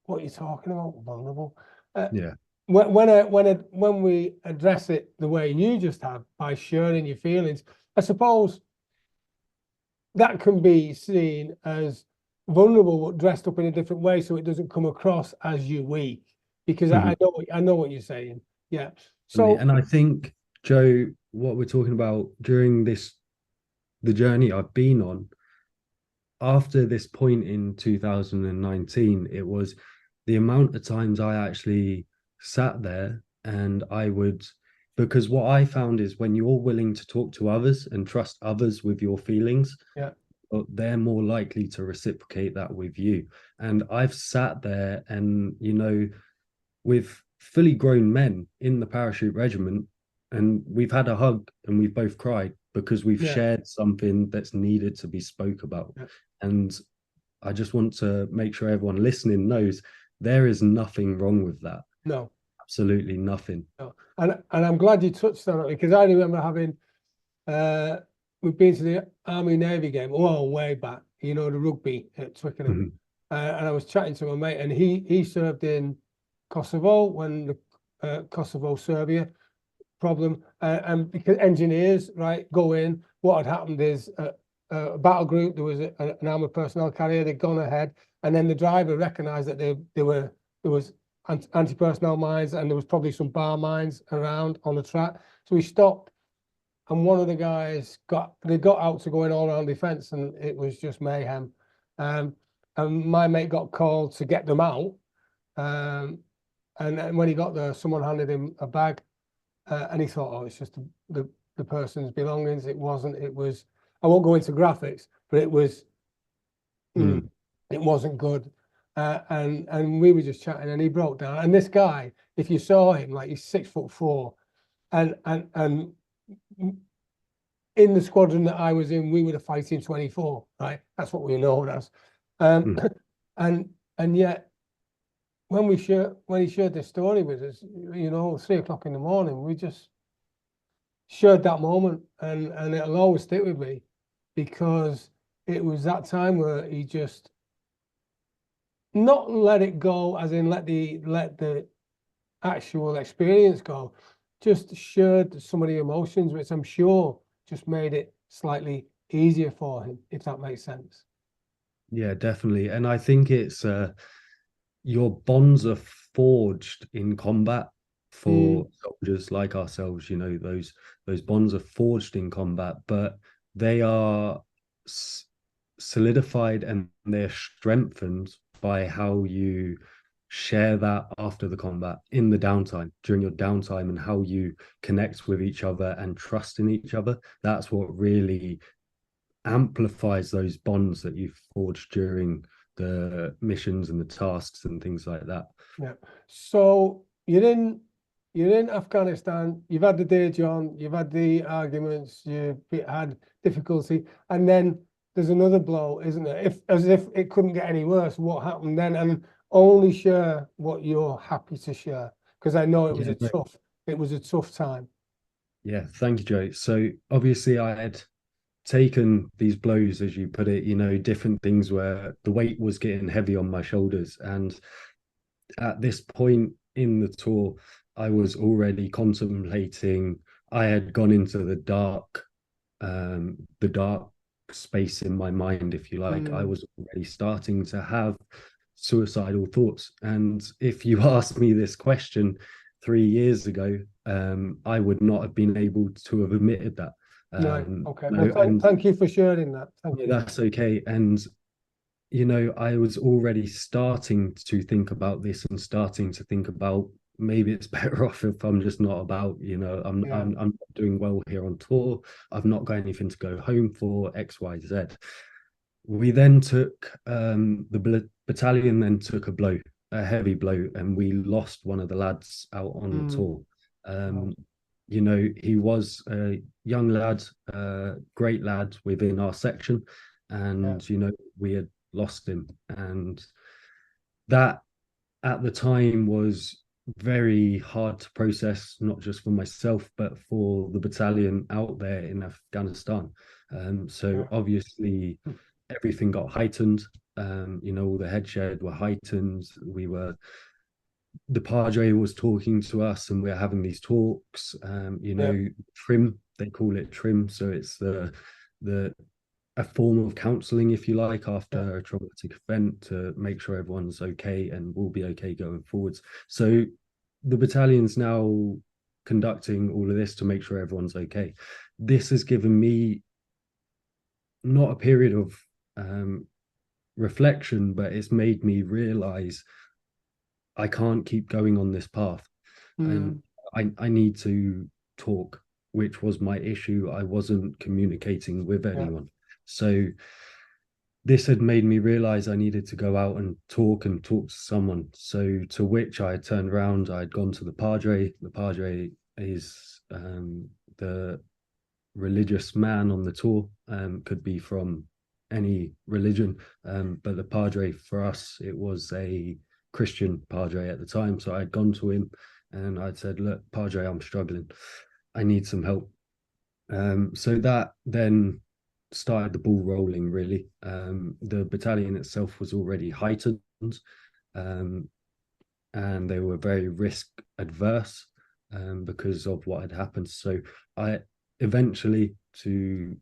what are you talking about? Vulnerable. Uh, Yeah. when we address it the way you just have, by sharing your feelings, I suppose that can be seen as vulnerable but dressed up in a different way, so it doesn't come across as you weak. Because Mhm. I know what you're saying. Yeah. So And I think, Joe, what we're talking about during the journey I've been on, after this point in 2019, it was the amount of times I actually sat there and because what I found is when you're willing to talk to others and trust others with your feelings, yeah, they're more likely to reciprocate that with you. And I've sat there and, with fully grown men in the Parachute Regiment, and we've had a hug and we've both cried because we've yeah, shared something that's needed to be spoke about. yeah. And I just want to make sure everyone listening knows there is nothing wrong with that. No, Absolutely nothing. no. And I'm glad you touched on it, because I remember having uh we've been to the Army Navy game, oh, way back, the rugby at Twickenham. Mhm. And I was chatting to my mate, and he served in Kosovo when the Kosovo Serbia problem, and because engineers, right, go in, what had happened is a battle group, there was an armored personnel carrier, they'd gone ahead, and then the driver recognized that there was anti-personnel mines, and there was probably some bar mines around on the track. So we stopped, and one of the guys got out to go in all around the fence, and it was just mayhem. And my mate got called to get them out. Um, and when he got there, someone handed him a bag, and he thought, oh, it's just the person's belongings. It wasn't. It was. I won't go into graphics, but it was. Mm. It wasn't good. And we were just chatting, and he broke down. And this guy, if you saw him, like, he's 6'4", and in the squadron that I was in, we were the fighting 24, right? That's what we were known as. Um, Mm. and yet when he shared this story with us, 3 o'clock in the morning, we just shared that moment, and it'll always stick with me because it was that time where he just not let it go, as in let the actual experience go, just shared some of the emotions, which I'm sure just made it slightly easier for him, if that makes sense. Yeah, definitely. And I think it's your bonds are forged in combat Mm, for soldiers like ourselves. You know, those bonds are forged in combat, but they are solidified and they're strengthened by how you share that after the combat, in the downtime, during your downtime, and how you connect with each other and trust in each other. That's what really amplifies those bonds that you forge during the missions and the tasks and things like that. yeah. So you're in Afghanistan, you've had the day, John, you've had the arguments, you've had difficulty, and then there's another blow, isn't it? As if it couldn't get any worse, what happened then? And only share what you're happy to share, because I know Yeah, it was a tough time. yeah. Thank you, Joe. So obviously, I had taken these blows, as you put it. You know, different things where the weight was getting heavy on my shoulders, and at this point in the tour, I was already contemplating. I had gone into the dark space in my mind, if you like. I Mm, was already starting to have suicidal thoughts. And if you asked me this question 3 years ago, I would not have been able to have admitted that. right. Okay. Well, No, and thank you for sharing that. Thank yeah, you. that's okay. And you know, I was already starting to think about this and starting to think about maybe it's better off if I'm just not about, you know, Yeah. I'm not doing well here on tour. I've not got anything to go home for, XYZ. We then took the battalion then took a blow, a heavy blow, and we lost one of the lads out on the Mm, tour. right. Um, you know, he was a young lad, great lad within our section, Yeah. and you know, we had lost him, and that at the time was very hard to process, not just for myself, but for the battalion out there in Afghanistan. So Yeah. obviously, everything got heightened. You know, all the head shared were heightened. The Padre was talking to us, and we're having these talks. You Yeah. know, trim, they call it trim. So it's the a form of counseling, if you like, Yeah. after a traumatic event to make sure everyone's okay and will be okay going forwards. So the battalion's now conducting all of this to make sure everyone's okay. This has given me not a period of reflection, but it's made me realize I can't keep going on this path. And Mm, I need to talk, which was my issue. I wasn't communicating with yeah. anyone. So this had made me realize I needed to go out and talk to someone. So to which I had turned around, I had gone to the Padre. The Padre is the religious man on the tour, could be from any religion. But the Padre for us, it was a Christian Padre at the time. So I'd gone to him and I'd said, look, Padre, I'm struggling. I need some help. So that then started the ball rolling, really. The battalion itself was already heightened, um, and they were very risk adverse, because of what had happened. So I eventually, to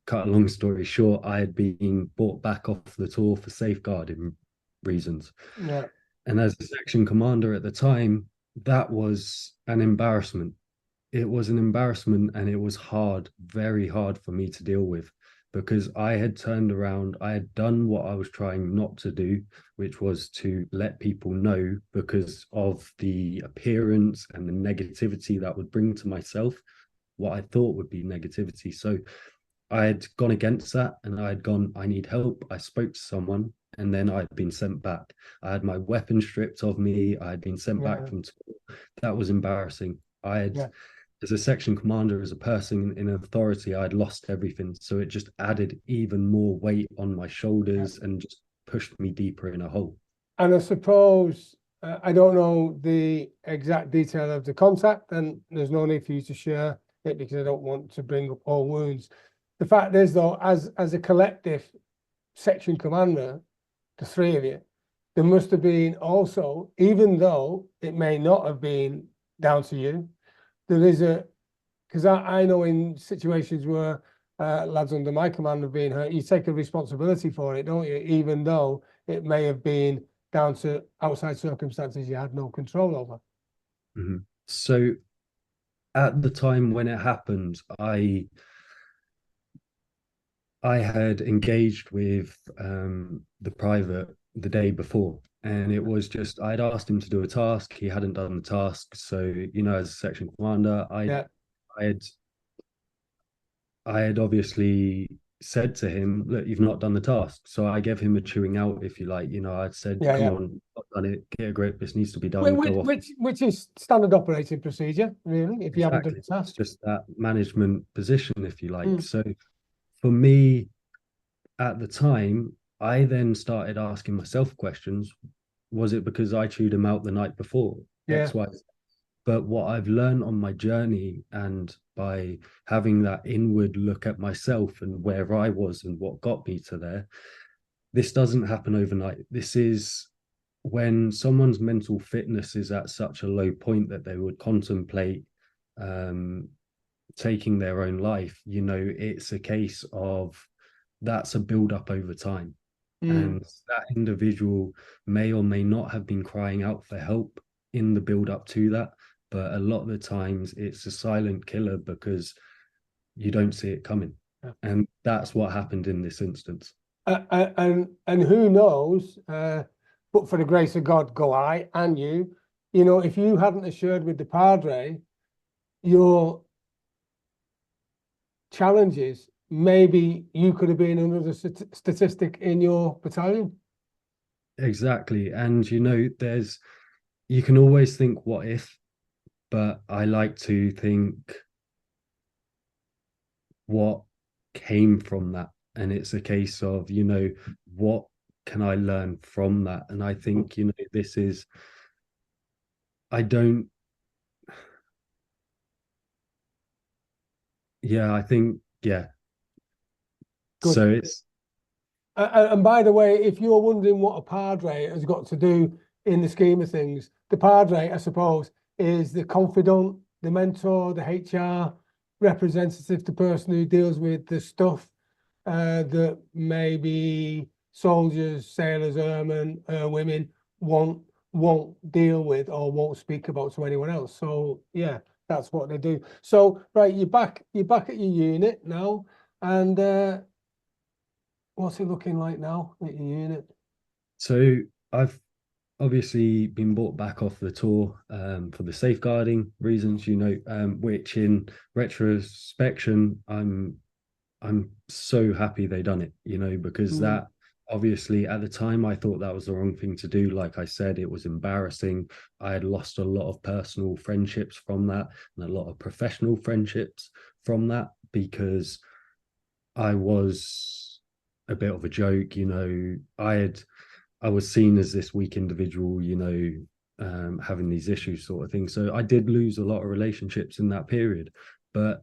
cut a long story short, I had been brought back off the tour for safeguarding reasons. Yeah. And as a section commander at the time, that was an embarrassment. It was an embarrassment, and it was hard, very hard for me to deal with, because I had turned around, I had done what I was trying not to do, which was to let people know, because of the appearance and the negativity that would bring to myself, what I thought would be negativity. So I had gone against that, and I had gone, I need help. I spoke to someone, and then I'd been sent back. I had my weapon stripped of me. I had been sent back Yeah. from tour. That was embarrassing. I had, Yeah. as a section commander, as a person in authority, I'd lost everything. So it just added even more weight on my Yeah. shoulders and just pushed me deeper in a hole. And I suppose I don't know the exact detail of the contact, and there's no need for you to share. it because I don't want to bring up all wounds. The fact is, though, as a collective section commander, the three of you, there must have been also, even though it may not have been down to you, there is because I know in situations where lads under my command have been hurt, you take a responsibility for it, don't you? Even though it may have been down to outside circumstances you had no control over. Mm-hmm. So at the time when it happened, I had engaged with the private the day before, and it was just I'd asked him to do a task. He hadn't done the task, so as a section commander, I had obviously said to him, "Look, you've not done the task." So I gave him a chewing out, if you like. I'd said, "Come on, not done it. Get a grip. This needs to be done. Go off." Which is standard operating procedure, really. If you haven't done the task, it's just that management position, if you like. So for me, at the time, I then started asking myself questions. Was it because I chewed him out the night before? X, Y, Z. But what I've learned on my journey and by having that inward look at myself and where I was and what got me to there, this doesn't happen overnight. This is when someone's mental fitness is at such a low point that they would contemplate taking their own life. It's a case of that's a build up over time. And that individual may or may not have been crying out for help in the build up to that. But a lot of the times it's a silent killer because you don't see it coming. And that's what happened in this instance. And who knows, but for the grace of God, go I and you, if you hadn't assured with the Padre your challenges, maybe you could have been another statistic in your battalion. Exactly. And you can always think what if, but I like to think what came from that. And it's a case of, what can I learn from that? And I think, this is, I don't, yeah, I think, yeah. Good. So it's. And by the way, if you're wondering what a Padre has got to do in the scheme of things, the Padre, I suppose, is the confidant, the mentor, the HR representative, the person who deals with the stuff that maybe soldiers, sailors, airmen, women won't deal with or won't speak about to anyone else. So yeah, that's what they do. So right, you're back at your unit now, and what's it looking like now at your unit? So I've obviously been brought back off the tour for the safeguarding reasons, which in retrospection, I'm so happy they done it, because that obviously at the time I thought that was the wrong thing to do. Like I said, it was embarrassing. I had lost a lot of personal friendships from that and a lot of professional friendships from that because I was a bit of a joke. I was seen as this weak individual, having these issues sort of thing. So I did lose a lot of relationships in that period. But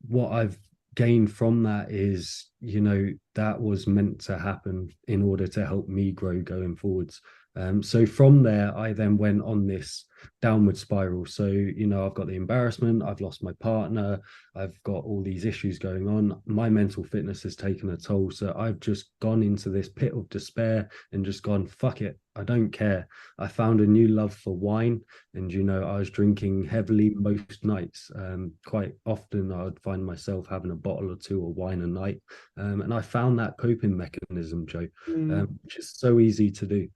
what I've gained from that is, that was meant to happen in order to help me grow going forwards. So from there, I then went on this downward spiral. So, I've got the embarrassment, I've lost my partner, I've got all these issues going on. My mental fitness has taken a toll. So I've just gone into this pit of despair and just gone, fuck it. I don't care. I found a new love for wine, and I was drinking heavily most nights. Quite often I would find myself having a bottle or two of wine a night, and I found that coping mechanism, Joe, which is so easy to do.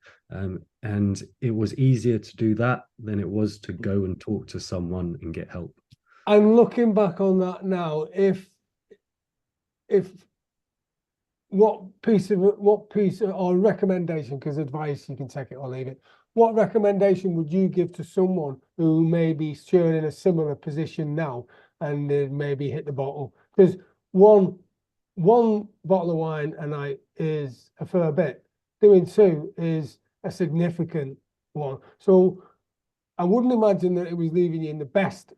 And it was easier to do that than it was to go and talk to someone and get help. I'm looking back on that now. If what piece or recommendation, because advice you can take it or leave it, what recommendation would you give to someone who may be sure in a similar position now and maybe hit the bottle? Because one bottle of wine a night is a fair bit. Doing two is a significant one. So I wouldn't imagine that it was leaving you in the best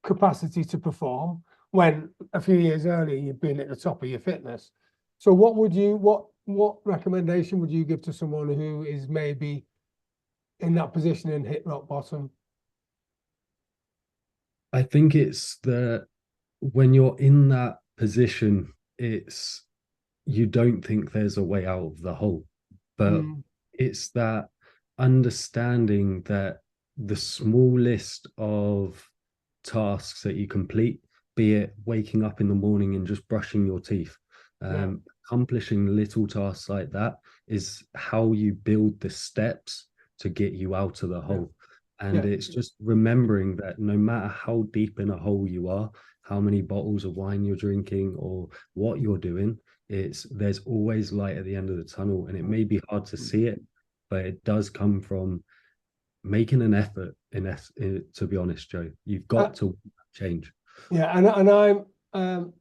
capacity to perform when a few years earlier you've been at the top of your fitness. So what recommendation would you give to someone who is maybe in that position and hit rock bottom? I think it's when you're in that position, it's you don't think there's a way out of the hole, but it's that understanding that the small list of tasks that you complete, be it waking up in the morning and just brushing your teeth, accomplishing little tasks like that is how you build the steps to get you out of the hole. And it's just remembering that no matter how deep in a hole you are, how many bottles of wine you're drinking or what you're doing, there's always light at the end of the tunnel. And it may be hard to see it, but it does come from making an effort to be honest, Joe. You've got to change. Yeah, and I'm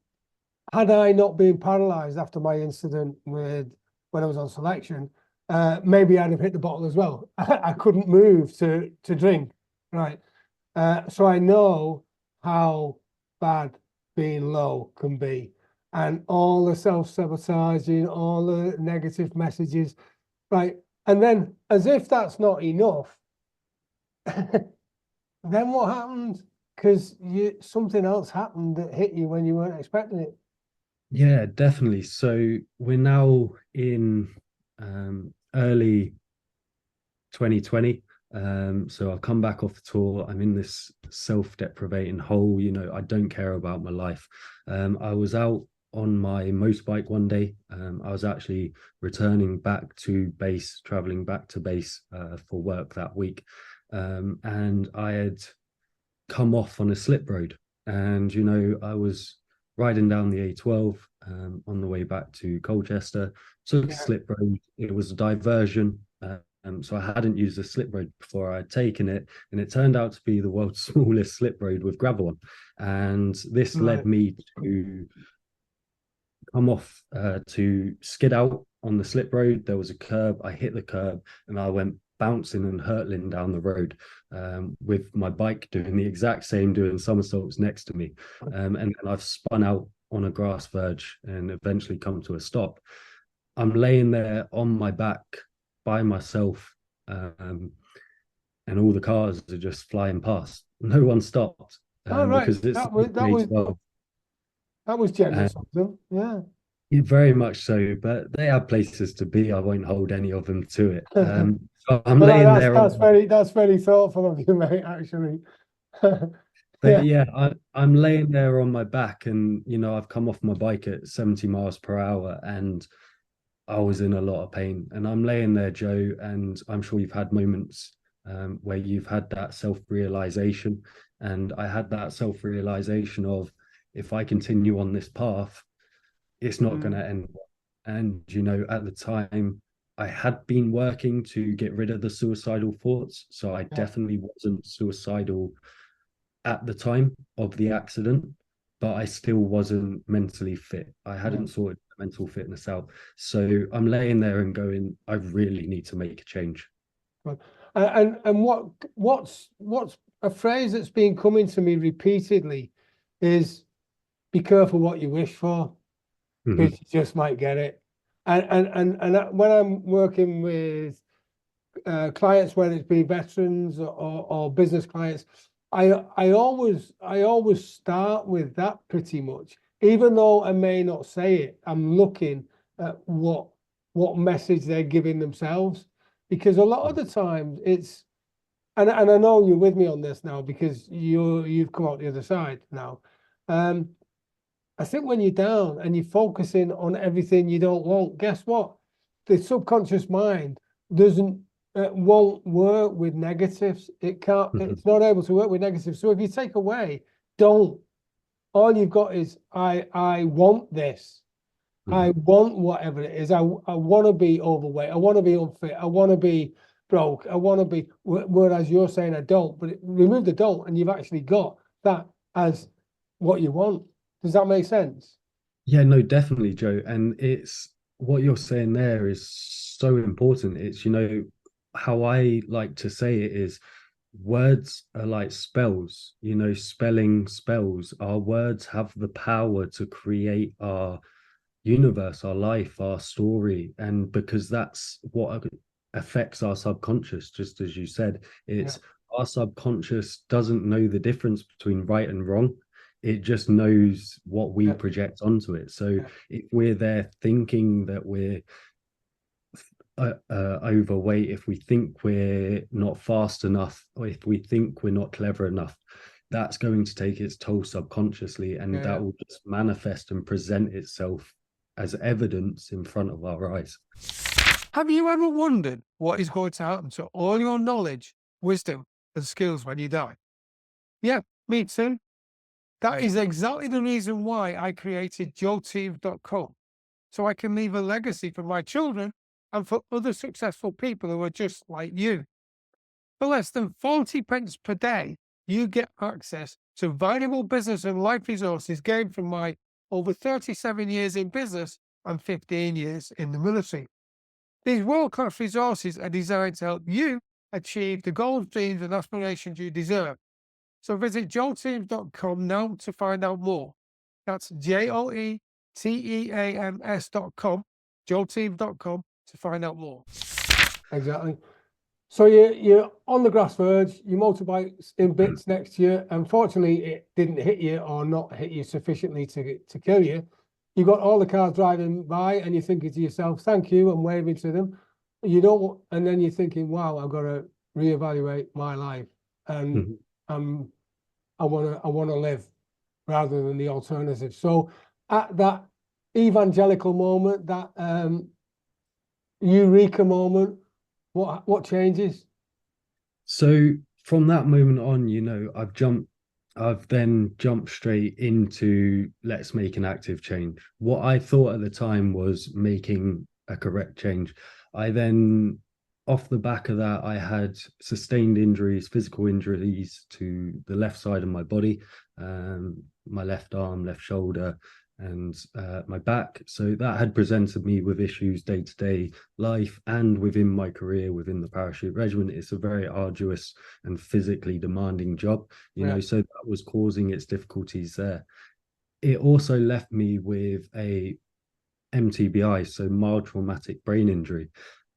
had I not been paralyzed after my incident when I was on selection, maybe I'd have hit the bottle as well. I couldn't move to drink, right? So I know how bad being low can be, and all the self-sabotaging, all the negative messages, right? And then, as if that's not enough, then what happened? Because something else happened that hit you when you weren't expecting it. Yeah, definitely. So we're now in early 2020. So I've come back off the tour. I'm in this self-deprivating hole. I don't care about my life. I was out on my motorbike one day. I was actually returning back to base, traveling back to base for work that week. And I had come off on a slip road. And, I was riding down the A12 on the way back to Colchester, took a slip road. It was a diversion. So I hadn't used a slip road before. I had taken it, and it turned out to be the world's smallest slip road with gravel on. And this led me to come off to skid out on the slip road. There was a curb. I hit the curb, and I went bouncing and hurtling down the road with my bike doing the exact same, doing somersaults next to me. And then I've spun out on a grass verge and eventually come to a stop. I'm laying there on my back by myself, and all the cars are just flying past. No one stopped because it's that was generous of them. Yeah. Very much so, but they have places to be. I won't hold any of them to it. So I'm Well, laying there. That's very thoughtful of you, mate. Actually. But I'm laying there on my back, and I've come off my bike at 70 miles per hour, and I was in a lot of pain. And I'm laying there, Joe, and I'm sure you've had moments where you've had that self-realization, and I had that self-realization of, if I continue on this path, it's not going to end well. And at the time I had been working to get rid of the suicidal thoughts, so I definitely wasn't suicidal at the time of the accident, but I still wasn't mentally fit. I hadn't sorted mental fitness out. So I'm laying there and going, I really need to make a change. And what's a phrase that's been coming to me repeatedly is, be careful what you wish for, because you just might get it. And when I'm working with clients, whether it's be veterans or business clients, I always start with that pretty much. Even though I may not say it, I'm looking at what message they're giving themselves, because a lot of the times it's, and I know you're with me on this now because you've come out the other side now. I think when you're down and you're focusing on everything you don't want, guess what? The subconscious mind won't work with negatives. It can't. It's not able to work with negatives. So if you take away, don't. All you've got is I want this. I want whatever it is. I want to be overweight. I want to be unfit. I want to be broke. I want to be. Whereas you're saying I don't, but remove the don't, and you've actually got that as what you want. Does that make sense? Yeah, no, definitely, Joe. And it's what you're saying there is so important. It's, how I like to say it is, words are like spells, spelling spells. Our words have the power to create our universe, our life, our story. And because that's what affects our subconscious, just as you said, Yeah, it's our subconscious doesn't know the difference between right and wrong. It just knows what we yeah, project onto it. So yeah, if we're there thinking that we're overweight, if we think we're not fast enough, or if we think we're not clever enough, that's going to take its toll subconsciously, and yeah. that will just manifest and present itself as evidence in front of our eyes. Have you ever wondered what is going to happen to all your knowledge, wisdom, and skills when you die? Yeah, me too. That is exactly the reason why I created JoeTeam.com, so I can leave a legacy for my children and for other successful people who are just like you. For less than 40 pence per day, you get access to valuable business and life resources gained from my over 37 years in business and 15 years in the military. These world-class resources are designed to help you achieve the goals, dreams, and aspirations you deserve. So visit joelteams.com now to find out more. That's JOETEAMS.com, joelteams.com to find out more. Exactly. So you're on the grass verge, your motorbike's in bits next year. Unfortunately, it didn't hit you or not hit you sufficiently to kill you. You got all the cars driving by and you're thinking to yourself, thank you, and waving to them. You don't, and then you're thinking, wow, I've got to reevaluate my life. And Mhm. um, I wanna live rather than the alternative. So at that evangelical moment, that eureka moment, what changes? So from that moment on, I've then jumped straight into let's make an active change. What I thought at the time was making a correct change. I then, off the back of that, I had sustained injuries, physical injuries to the left side of my body, my left arm, left shoulder, and my back. So that had presented me with issues day to day life and within my career within the Parachute Regiment. It's a very arduous and physically demanding job, Yeah, so that was causing its difficulties there. It also left me with a MTBI, so mild traumatic brain injury.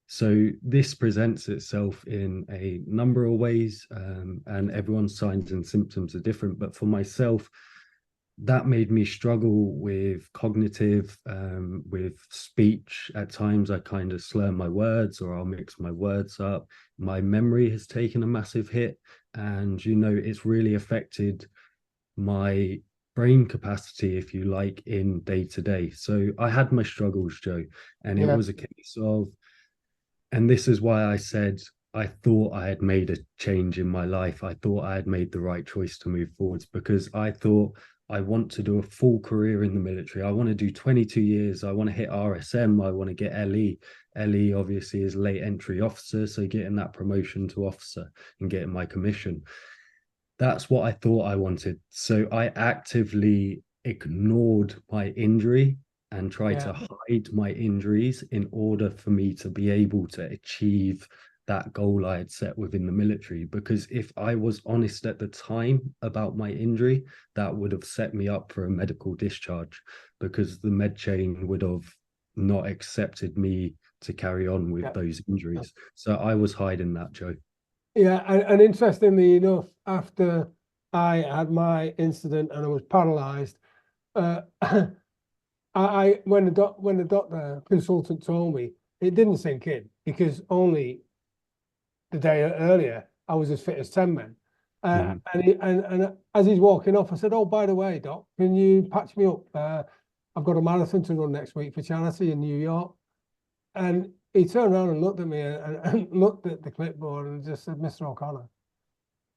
So this presents itself in a number of ways, and everyone's signs and symptoms are different. But for myself, that made me struggle with cognitive, with speech. At times, I kind of slur my words or I'll mix my words up. My memory has taken a massive hit, and it's really affected my brain capacity, if you like, in day to day. So I had my struggles, Joe, and it yeah, was a case of, and this is why I said I thought I had made a change in my life. I thought I had made the right choice to move forwards because I thought I want to do a full career in the military. I want to do 22 years. I want to hit RSM. I want to get LE. LE obviously is late entry officer. So getting that promotion to officer and getting my commission. That's what I thought I wanted. So I actively ignored my injury and tried yeah, to hide my injuries in order for me to be able to achieve that goal I had set within the military. Because if I was honest at the time about my injury, that would have set me up for a medical discharge because the med chain would have not accepted me to carry on with yeah. those injuries. So I was hiding that, Joe. Yeah, and interestingly enough, after I had my incident and I was paralyzed, I when the doctor consultant told me, it didn't sink in because only the day earlier I was as fit as 10 men. Mhm. And as he's walking off, I said, "Oh, by the way, doc, can you patch me up? I've got a marathon to run next week for charity in New York." And he turned around and looked at me and looked at the clipboard and just said, "Mr. O'Connor,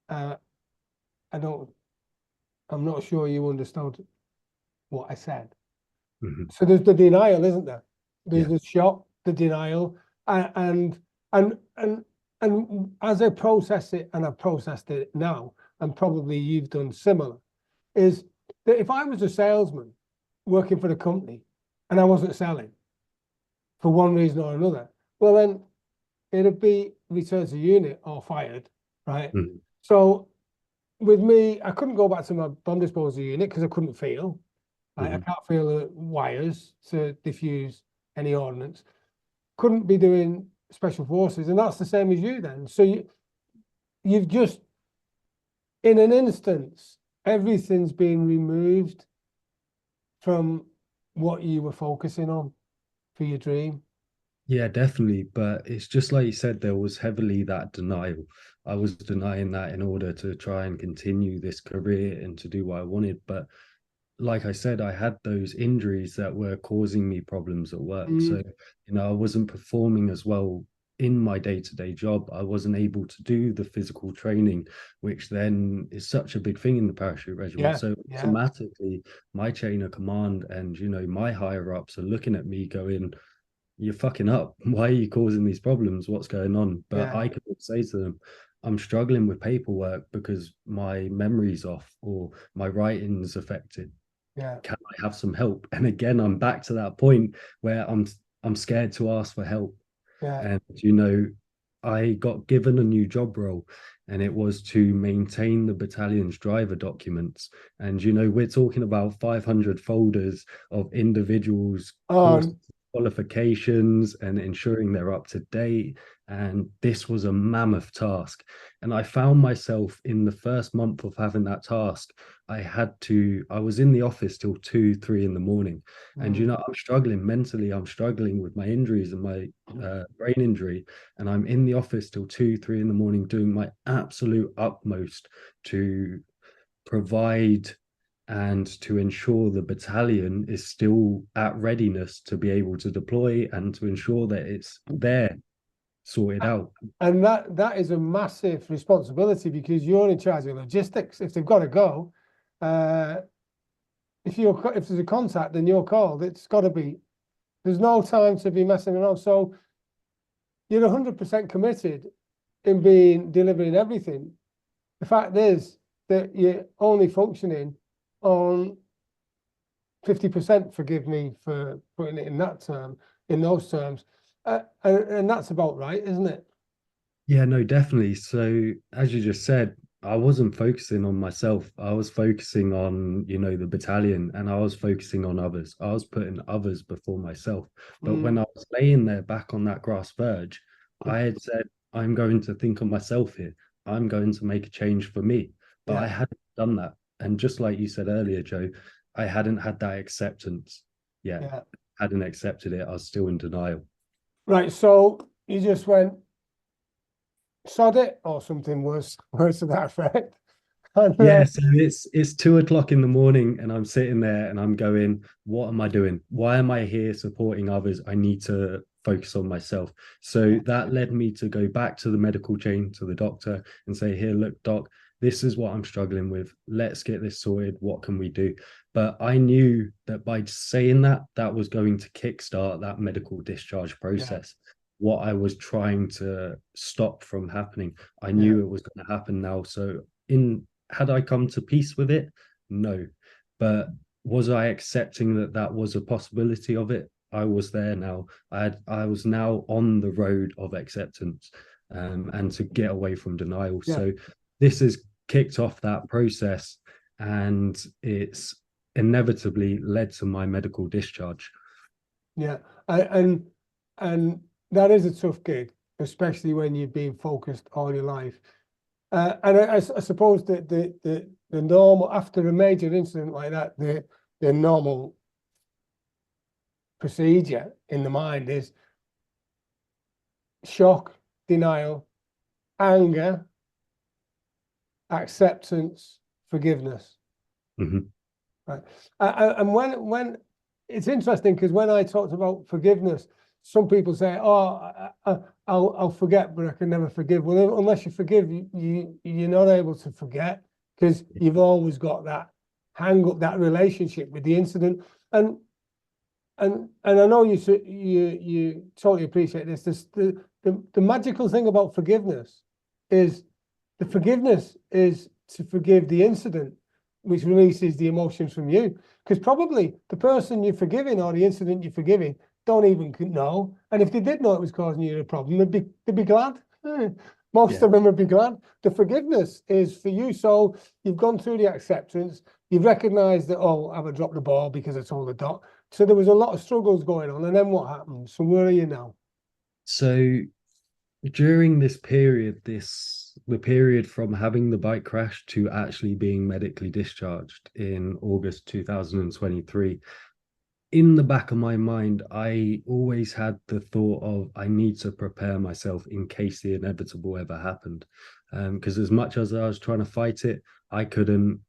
uh, I don't, I'm not sure you understood what I said." Mhm. So there's the denial, isn't there? There's Yeah. the shock, the denial, and and and and as I process it, and I've processed it now, and probably you've done similar, is that if I was a salesman working for the company and I wasn't selling for one reason or another, well then it'd be returned to unit or fired, right? Mhm. So with me, I couldn't go back to my bomb disposal unit because I couldn't feel. I Mhm. can't feel the wires to diffuse any ordnance. Couldn't be doing special forces, and that's the same as you then. So you've just, in an instance, everything's been removed from what you were focusing on for your dream. Yeah, definitely. But it's just like you said, there was heavily that denial. I was denying that in order to try and continue this career and to do what I wanted. But like I said, I had those injuries that were causing me problems at work. So, Mm, I wasn't performing as well in my day-to-day job. I wasn't able to do the physical training, which then is such a big thing in the parachute regiment. yeah, So yeah, automatically my chain of command and my higher ups are looking at me going, you're fucking up. Why are you causing these problems? What's going on? But yeah, I could say to them, I'm struggling with paperwork because my memory's off or my writing's affected. yeah, Can I have some help? And again, I'm back to that point where I'm scared to ask for help. yeah. And I got given a new job role, and it was to maintain the battalion's driver documents. And we're talking about 500 folders of individuals' course Oh, qualifications and ensuring they're up to date. And this was a mammoth task. And I found myself in the first month of having that task, I was in the office till 2, 3 in the morning. And mm, I'm struggling mentally. I'm struggling with my injuries and my brain injury. And I'm in the office till 2, 3 in the morning doing my absolute utmost to provide and to ensure the battalion is still at readiness to be able to deploy and to ensure that it's there sorted out. and that is a massive responsibility because you're in charge of logistics. If they've got to go, uh, if there's a contact, then you're called. It's got to be. There's no time to be messing around. So you're 100% committed in delivering everything. The fact is that you're only functioning on 50%. Forgive me for putting it in those terms, and that's about right, isn't it? Yeah, no, definitely. So, as you just said, I wasn't focusing on myself. I was focusing on, the battalion, and I was focusing on others. I was putting others before myself. But when Mm, I was laying there back on that grass verge, I had said, I'm going to think of myself here. I'm going to make a change for me. But I yeah, hadn't done that. And just like you said earlier, Joe, I hadn't had that acceptance yet. yeah. Hadn't accepted it. I was still in denial. Right. So you just went sod it or something worse to that effect. And Yeah, so it's 2 o'clock in the morning, and I'm sitting there and I'm going, what am I doing? Why am I here supporting others? I need to focus on myself. So that led me to go back to the medical chain, to the doctor, and say, here, look, doc, this is what I'm struggling with. Let's get this sorted. What can we do? But I knew that by saying that, that was going to kickstart that medical discharge yeah, process. What I was trying to stop from happening, I yeah, knew it was going to happen now. So in had I come to peace with it? No. But was I accepting that that was a possibility of it? I was there now. I was now on the road of acceptance, and to get away from denial. yeah, So this has kicked off that process, and it's inevitably led to my medical discharge. yeah. And that is a tough gig, especially when you've been focused all your life. And I suppose that the normal after a major incident like that, the normal procedure in the mind is shock, denial, anger, acceptance, forgiveness. Mhm. Right. And when it's interesting because when I talked about forgiveness, some people say, "Oh, I'll forget, but I can never forgive." Well, unless you forgive, you're not able to forget because you've always got that hang up, that relationship with the incident. And and I know you totally appreciate this. The magical thing about forgiveness is the forgiveness is to forgive the incident, which releases the emotions from you. Because probably the person you're forgiving or the incident you're forgiving don't even know. And if they did know it was causing you a problem, they'd be glad. Most Yeah. of them would be glad. The forgiveness is for you. So you've gone through the acceptance. You've recognised that, oh, I haven't dropped the ball because I told the doc. So there was a lot of struggles going on. And then what happened? So where are you now? So during this period, the period from having the bike crash to actually being medically discharged in August 2023, in the back of my mind, I always had the thought of I need to prepare myself in case the inevitable ever happened. Because as much as I was trying to fight it, I couldn't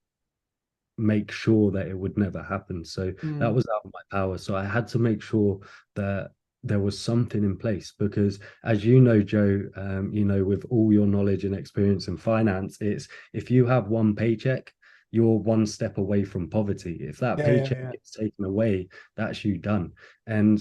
make sure that it would never happen. So that Mm. was out of my power. So I had to make sure that there was something in place because, as you know, Joe, with all your knowledge and experience in finance, it's if you have one paycheck, you're one step away from poverty. If that Yeah, yeah, paycheck yeah. gets taken away, that's you done. And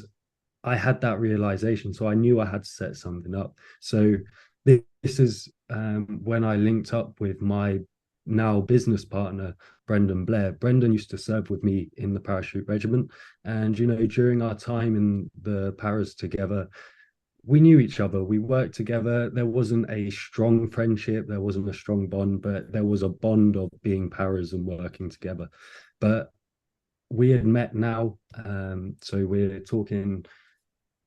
I had that realization, so I knew I had to set something up. So this is when I linked up with my now business partner, Brendan Blair. Brendan used to serve with me in the Parachute Regiment, and during our time in the paras together, we knew each other. We worked together. There wasn't a strong friendship, there wasn't a strong bond, but there was a bond of being paras and working together. But we had met now, so we're talking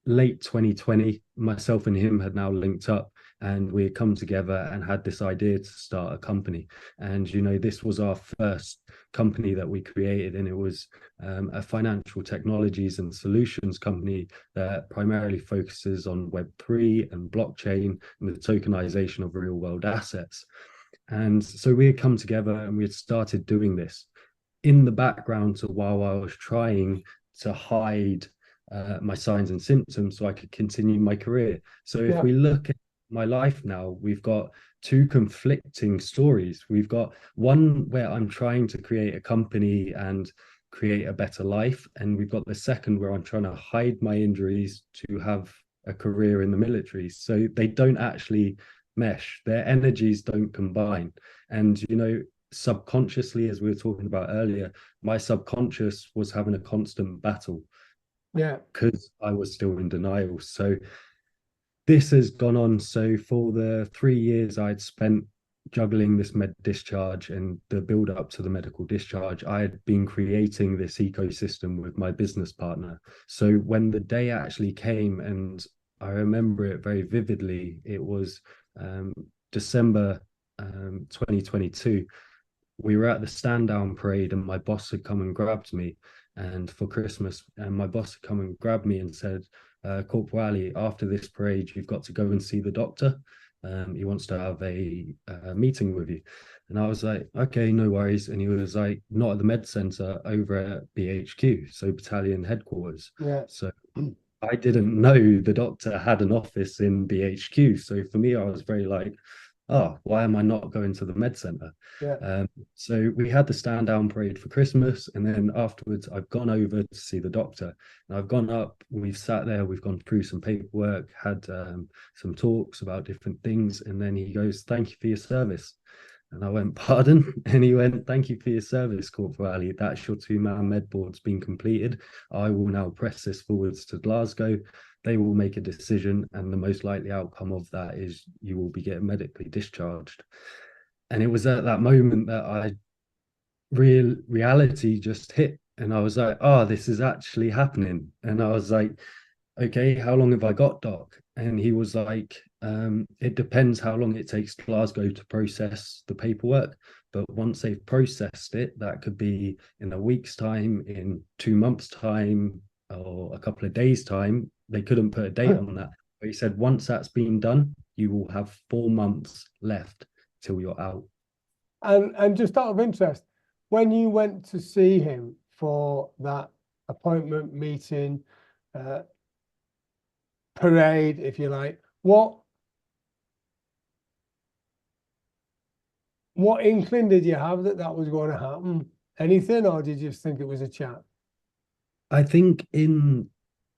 late 2020, myself and him had now linked up and we had come together and had this idea to start a company. And, this was our first company that we created. And it was a financial technologies and solutions company that primarily focuses on Web3 and blockchain and the tokenization of real world assets. And so we had come together and we had started doing this in the background to while I was trying to hide my signs and symptoms so I could continue my career. So if Yeah. we look at my life now, we've got two conflicting stories. We've got one where I'm trying to create a company and create a better life. And we've got the second where I'm trying to hide my injuries to have a career in the military. So they don't actually mesh, their energies don't combine. And, subconsciously, as we were talking about earlier, my subconscious was having a constant battle Yeah. because I was still in denial. So this has gone on. So for the 3 years I'd spent juggling this med discharge and the build up to the medical discharge, I had been creating this ecosystem with my business partner. So when the day actually came, and I remember it very vividly, it was December 2022. We were at the stand down parade and my boss had come and grabbed me and for Christmas, and my boss had come and grabbed me and said, Corporal Ali, after this parade you've got to go and see the doctor. He wants to have a meeting with you. And I was like, okay, no worries. And he was like, not at the med center, over at BHQ, so battalion headquarters. Yeah. So I didn't know the doctor had an office in BHQ. So for me, I was very like, oh, why am I not going to the med center? Yeah. So we had the stand down parade for Christmas. And then afterwards, I've gone over to see the doctor. And I've gone up, we've sat there, we've gone through some paperwork, had some talks about different things. And then he goes, thank you for your service. And I went, pardon? And he went, thank you for your service, Corporal Ali. That's your two-man med board's been completed. I will now press this forwards to Glasgow. They will make a decision, and the most likely outcome of that is you will be getting medically discharged. And it was at that moment that reality just hit. And I was like, oh, this is actually happening. And I was like, okay, how long have I got, Doc? And he was like, it depends how long it takes Glasgow to process the paperwork. But once they've processed it, that could be in a week's time, in 2 months' time, or a couple of days' time. They couldn't put a date on that. But he said, once that's been done, you will have 4 months left till you're out. And just out of interest, when you went to see him for that appointment meeting, uh, parade, if you like, what inkling did you have that that was going to happen? Anything, or did you just think it was a chat? I think in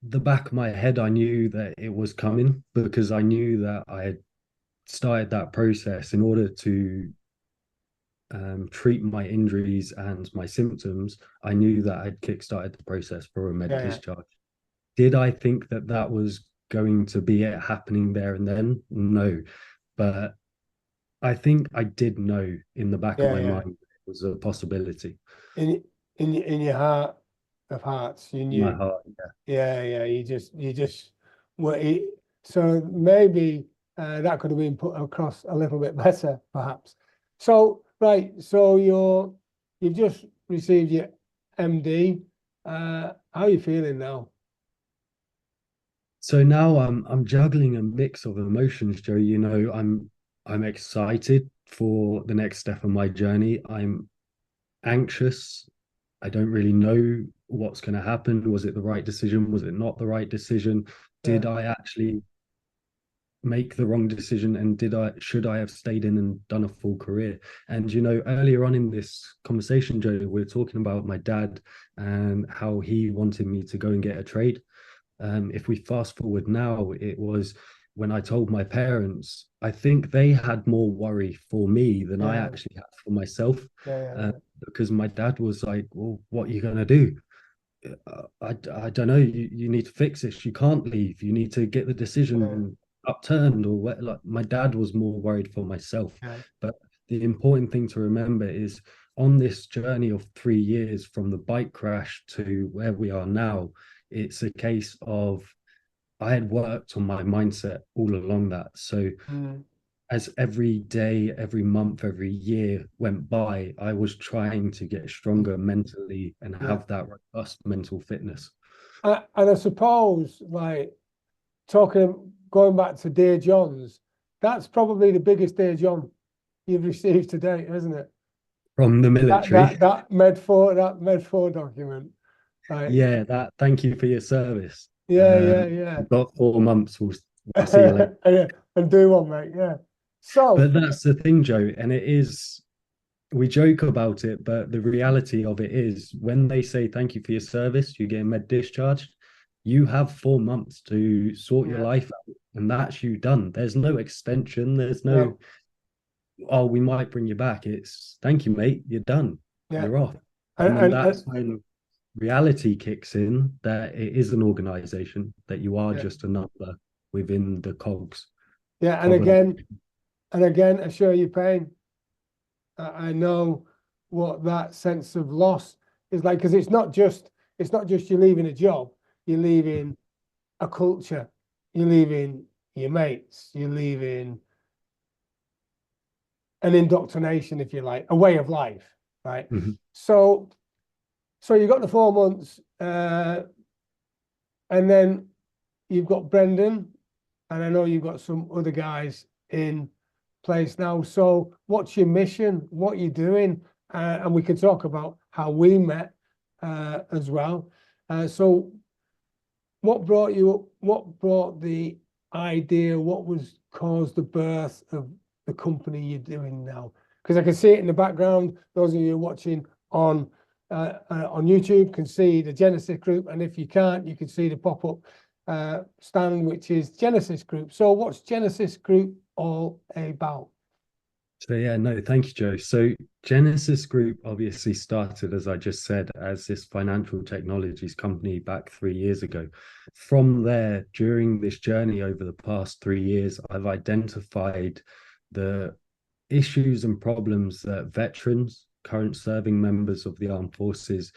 the back of my head, I knew that it was coming because I knew that I had started that process in order to treat my injuries and my symptoms. I knew that I'd kickstarted the process for a med Yeah, yeah. discharge. Did I think that that was going to be it happening there and then? No. but I think I did know in the back of Yeah, my yeah. mind it was a possibility. In in your heart of hearts, you In my knew. heart, Yeah, yeah. You just were. So maybe that could have been put across a little bit better, perhaps. So right. So you've just received your MD. How are you feeling now? so now I'm juggling a mix of emotions, Joe. You know, I'm excited for the next step of my journey. I'm anxious. I don't really know what's going to happen. Was it the right decision? Was it not the right decision? Did Yeah. I actually make the wrong decision? And did I should I have stayed in and done a full career? And you know, earlier on in this conversation, Joe, we are talking about my dad and how he wanted me to go and get a trade. If we fast forward now, it was when I told my parents, I think they had more worry for me than I Yeah. actually had for myself. Yeah. Uh, Yeah. because my dad was like, well, what are you going to do? I don't know. You need to fix this. You can't leave. You need to get the Yeah. decision upturned or what. Like my dad was more worried for myself. Yeah. But the important thing to remember is on this journey of 3 years from the bike crash to where we are now, it's a case of I had worked on my mindset all along that. So Mm. as every day, every month, every year went by, I was trying to get stronger mentally and Yeah. have that robust mental fitness. And I suppose, like going back to Dear John's, that's probably the biggest Dear John you've received to date, isn't it? From the military. That Med4 document, right? Yeah, that thank you for your service. Yeah, yeah, yeah. You've got 4 months. We'll see you later. And do one, mate. Yeah. So But that's the thing, Joe, and it is we joke about it, but the reality of it is when they say thank you for your service, you get med discharged, you have 4 months to sort your yeah, life out, and that's you done. There's no extension, there's no, no, oh, we might bring you back. It's thank you, mate, you're done, yeah, you're off. and And then and, that's and when reality kicks in that it is an organization, that you are yeah, just a number within the cogs. yeah, Cog of and again, I share your pain. I know what that sense of loss is like because it's not just you leaving a job, you're leaving a culture, you're leaving your mates, you're leaving an indoctrination, if you like, a way of life, right? Mhm. So, so you got the 4 months, and then you've got Brendan, and I know you've got some other guys in place now. So, what's your mission? What are you doing? And we can talk about how we met as well. So, what brought you up? What brought the idea? What was caused the birth of the company you're doing now? Because I can see it in the background. Those of you watching on YouTube can see the Genesis Group, and if you can't, you can see the pop-up stand, which is Genesis Group. So, what's Genesis Group all about? So yeah, no, thank you, Joe. So Genesis Group obviously started, as I just said, as this financial technologies company back 3 years ago. From there, during this journey over the past 3 years, I've identified the issues and problems that veterans, current serving members of the armed forces,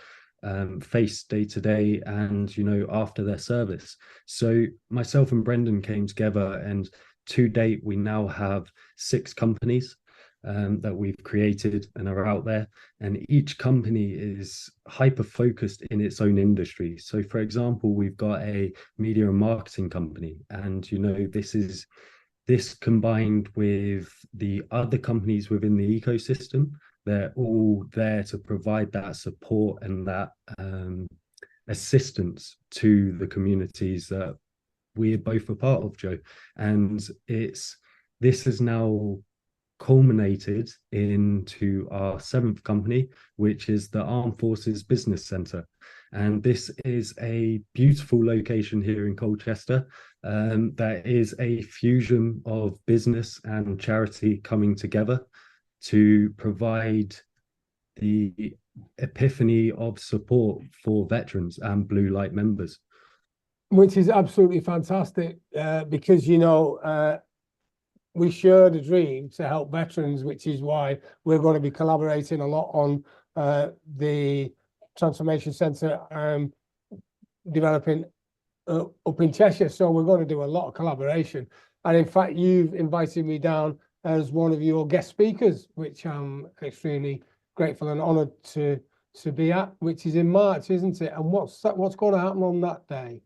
face day to day, and you know after their service. So myself and Brendan came together, and to date, we now have 6 companies that we've created and are out there. And each company is hyper focused in its own industry. So, for example, we've got a media and marketing company, and you know, this combined with the other companies within the ecosystem. They're all there to provide that support and that assistance to the communities that we're both a part of, Joe. And this has now culminated into our 7th company, which is the Armed Forces Business Centre. And this is a beautiful location here in Colchester that is a fusion of business and charity coming together to provide the epiphany of support for veterans and blue light members. Which is absolutely fantastic because we share the dream to help veterans, which is why we're going to be collaborating a lot on the transformation centre developing up in Cheshire. So we're going to do a lot of collaboration. And in fact, you've invited me down as one of your guest speakers, which I'm extremely grateful and honoured to be at, which is in March, isn't it? And what's going to happen on that day?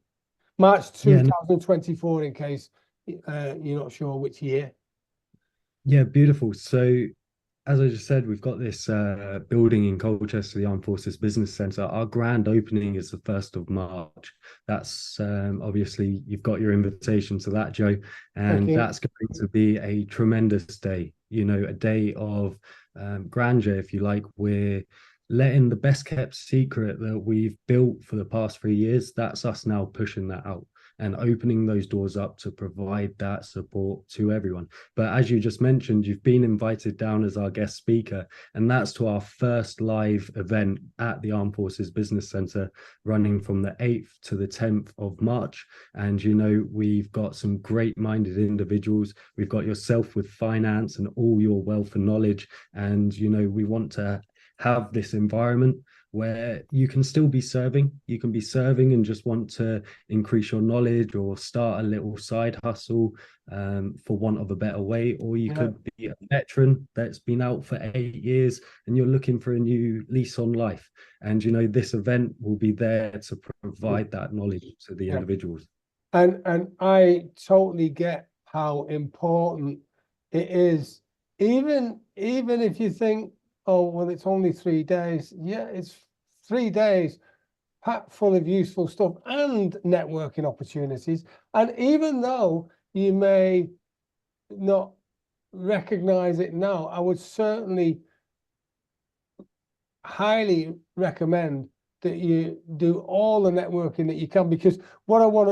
March 2024, in case you're not sure which year. Yeah, beautiful. So as I just said, we've got this building in Colchester, the Armed Forces Business Centre. Our grand opening is the 1st of March. That's obviously, you've got your invitation to that, Joe. And that's going to be a tremendous day, you know, a day of grandeur, if you like. We're letting the best kept secret that we've built for the past 3 years, that's us now pushing that out and opening those doors up to provide that support to everyone. But as you just mentioned, you've been invited down as our guest speaker, and that's to our first live event at the Armed Forces Business Centre, running from the 8th to the 10th of March. And, you know, we've got some great-minded individuals. We've got yourself with finance and all your wealth and knowledge. And, you know, we want to have this environment where you can still be serving. You can be serving and just want to increase your knowledge or start a little side hustle, for want of a better way. Or you could be a veteran that's been out for 8 years and you're looking for a new lease on life. And, you know, this event will be there to provide that knowledge to the individuals. And I totally get how important it is. Even if you think, oh, well, it's only 3 days. Yeah, it's 3 days packed full of useful stuff and networking opportunities. And even though you may not recognize it now, I would certainly highly recommend that you do all the networking that you can, because what I want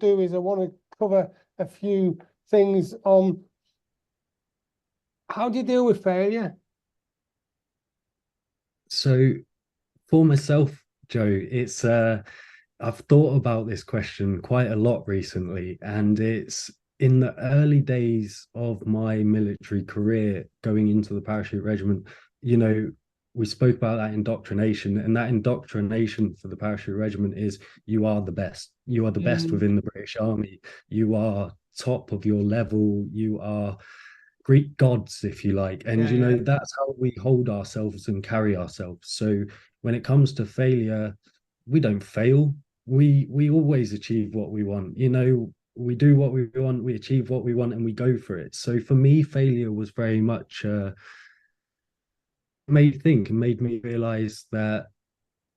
to do is I want to cover a few things on how do you deal with failure. So for myself, Joe, it's I've thought about this question quite a lot recently, and it's in the early days of my military career going into the Parachute Regiment. You know, we spoke about that indoctrination, and that indoctrination for the Parachute Regiment is you are the best. You are the best within the British Army. You are top of your level. You are Greek gods, if you like. And, you know, that's how we hold ourselves and carry ourselves. So when it comes to failure, we don't fail. We always achieve what we want. You know, we do what we want, we achieve what we want, and we go for it. So for me, failure was very much made me realize that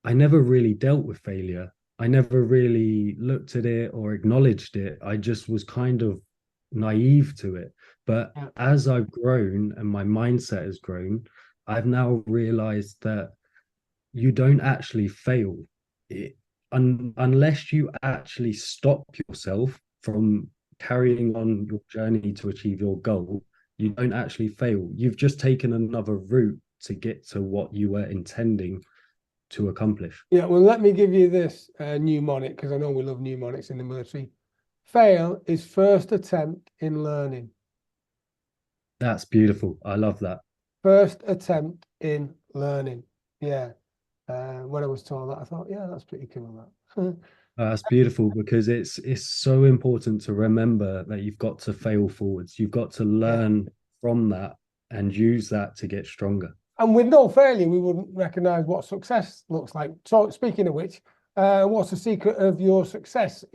I never really dealt with failure. I never really looked at it or acknowledged it. I just was kind of naive to it. But as I've grown and my mindset has grown, I've now realized that you don't actually fail unless you actually stop yourself from carrying on your journey to achieve your goal. You don't actually fail. You've just taken another route to get to what you were intending to accomplish. Yeah, well, let me give you this mnemonic, because I know we love mnemonics in the military. Fail is first attempt in learning. That's beautiful. I love that. First attempt in learning. Yeah. When I was told that, I thought, yeah, that's pretty cool. That. That's beautiful, because it's so important to remember that you've got to fail forwards. You've got to learn from that and use that to get stronger. And with no failure, we wouldn't recognize what success looks like. So speaking of which, what's the secret of your success?